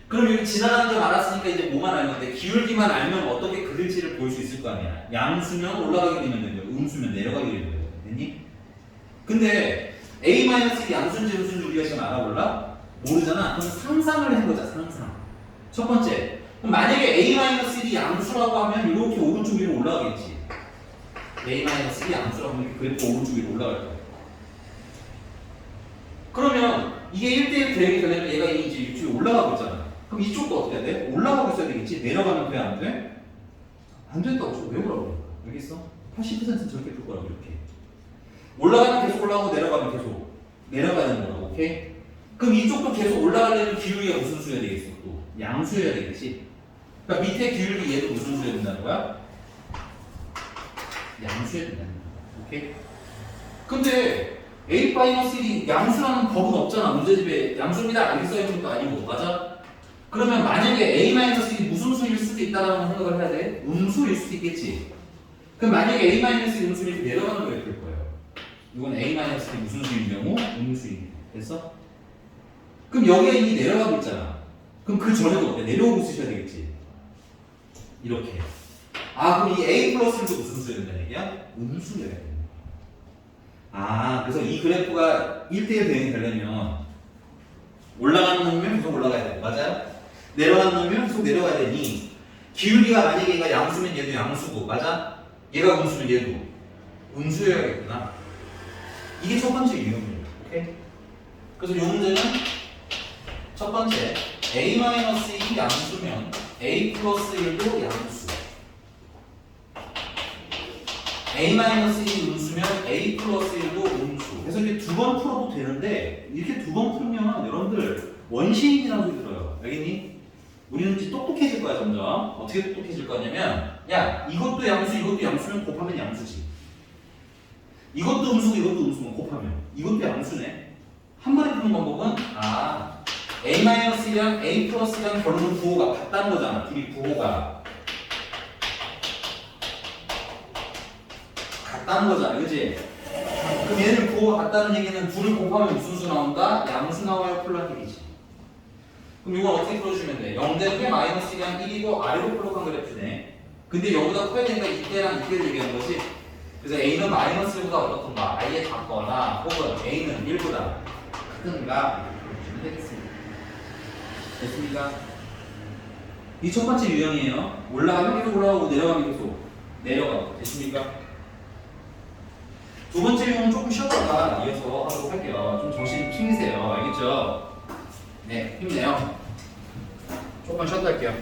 그럼 여기 지나가는 점 알았으니까 이제 뭐만 알면 돼? 기울기만 알면 어떻게 그릴지를 볼 수 있을 거 아니야. 양수면 올라가게 되면 되고요. 음수면 내려가게 되면 되고요. 됐니? 근데 a-1이 양수인지 음수인지 우리가 지금 알아볼라? 모르잖아. 그럼 상상을 해보자. 상상. 첫 번째. 그럼 만약에 a-1이 양수라고 하면 이렇게 오른쪽 위로 올라가겠지. a-1이 양수라고 하면 그래프 오른쪽 위로 올라갈 거야. 그러면 이게 1대1 대응이 되려면 얘가 이제 이쪽에 올라가고 있잖아. 그럼 이쪽도 어떻게 해야 돼? 올라가고 있어야 되겠지? 내려가면 돼? 안 돼? 안 된다고 저 외우라고 그러니까. 알겠어? 80%는 저렇게 풀 거라고 이렇게. 올라가면 계속 올라가고 내려가면 계속 내려가야 되는 거라고. 오케이? 그럼 이쪽도 계속 올라가려면 기울기가 무슨 수여야 되겠어? 또 양수여야 되겠지? 그러니까 밑에 기울기 얘도 무슨 수여야 된다는 거야? 양수여야 된다는 거야. 오케이? 근데 a-1이 양수라는 법은 없잖아. 문제집에 양수입니다. 이렇게 써있는 것도 아니고. 맞아? 그러면 만약에 a-1이 무슨 수일 수도 있다라는 생각을 해야 돼? 음수일 수도 있겠지. 그럼 만약에 a-1이 음수일 때 내려가는 거 예쁠 거예요. 이건 a-이 무슨 수인 경우? 음수입니다. 됐어? 그럼 여기가 이미 내려가고 있잖아. 그럼 그 전에도 어때? 내려오고 쓰셔야 되겠지. 이렇게. 아, 그럼 이 A 플러스를 무슨 수야 된다는 얘기야? 음수여야 돼. 아, 그래서 이 그래프가 1대1 대응이 되려면 올라가는 놈이면 계속 올라가야 돼. 맞아요? 내려가는 놈이면 계속 내려가야 되니 기울기가 만약에 얘가 양수면 얘도 양수고, 맞아? 얘가 음수면 얘도 음수여야겠구나. 이게 첫 번째 유형이에요. 오케이? 그래서 이 문제는 첫 번째 A-2 양수면 A 플러스 1도 양수. A-2 음수면 A 플러스 1도 음수. 그래서 이렇게 두 번 풀어도 되는데 이렇게 두 번 풀면 여러분들 원시인이라는 소리 들어요. 알겠니? 우리는 이제 똑똑해질 거야 점점. 어떻게 똑똑해질 거냐면 야 이것도 양수 이것도 양수면 곱하면 양수지. 이것도 음수고 이것도 음수면 곱하면 이것도 양수네. 한 번에 푸는 방법은 A-1이랑 A 플러스랑 결론은 부호가 같다는 거잖아. 둘이 부호가 같다는 거잖아. 그치? 그럼 얘는 부호가 같다는 얘기는 둘을 곱하면 무슨 수 나온다? 양수 나와요? 플러스 1이지. 그럼 이건 어떻게 풀어주면 돼? 0대는 마이너스 1이랑 1이고 아래로 플러스한 그래프네. 근데 0보다 커야 되니까 이때랑 이때를 얘기하는 거지. 그래서 A는 마이너스 1보다 어떻던가 아예 작거나 혹은 A는 1보다 크든가 이렇게 풀어주시면 되겠습니다. 됐습니까? 이 첫 번째 유형이에요. 올라가면 계속 올라가고 내려가면 계속 내려가고. 됐습니까? 두 번째 유형은 조금 쉬었다가 이어서 하도록 할게요. 좀 정신 힘내세요. 알겠죠? 네, 힘내요. 조금만 쉬었다 할게요.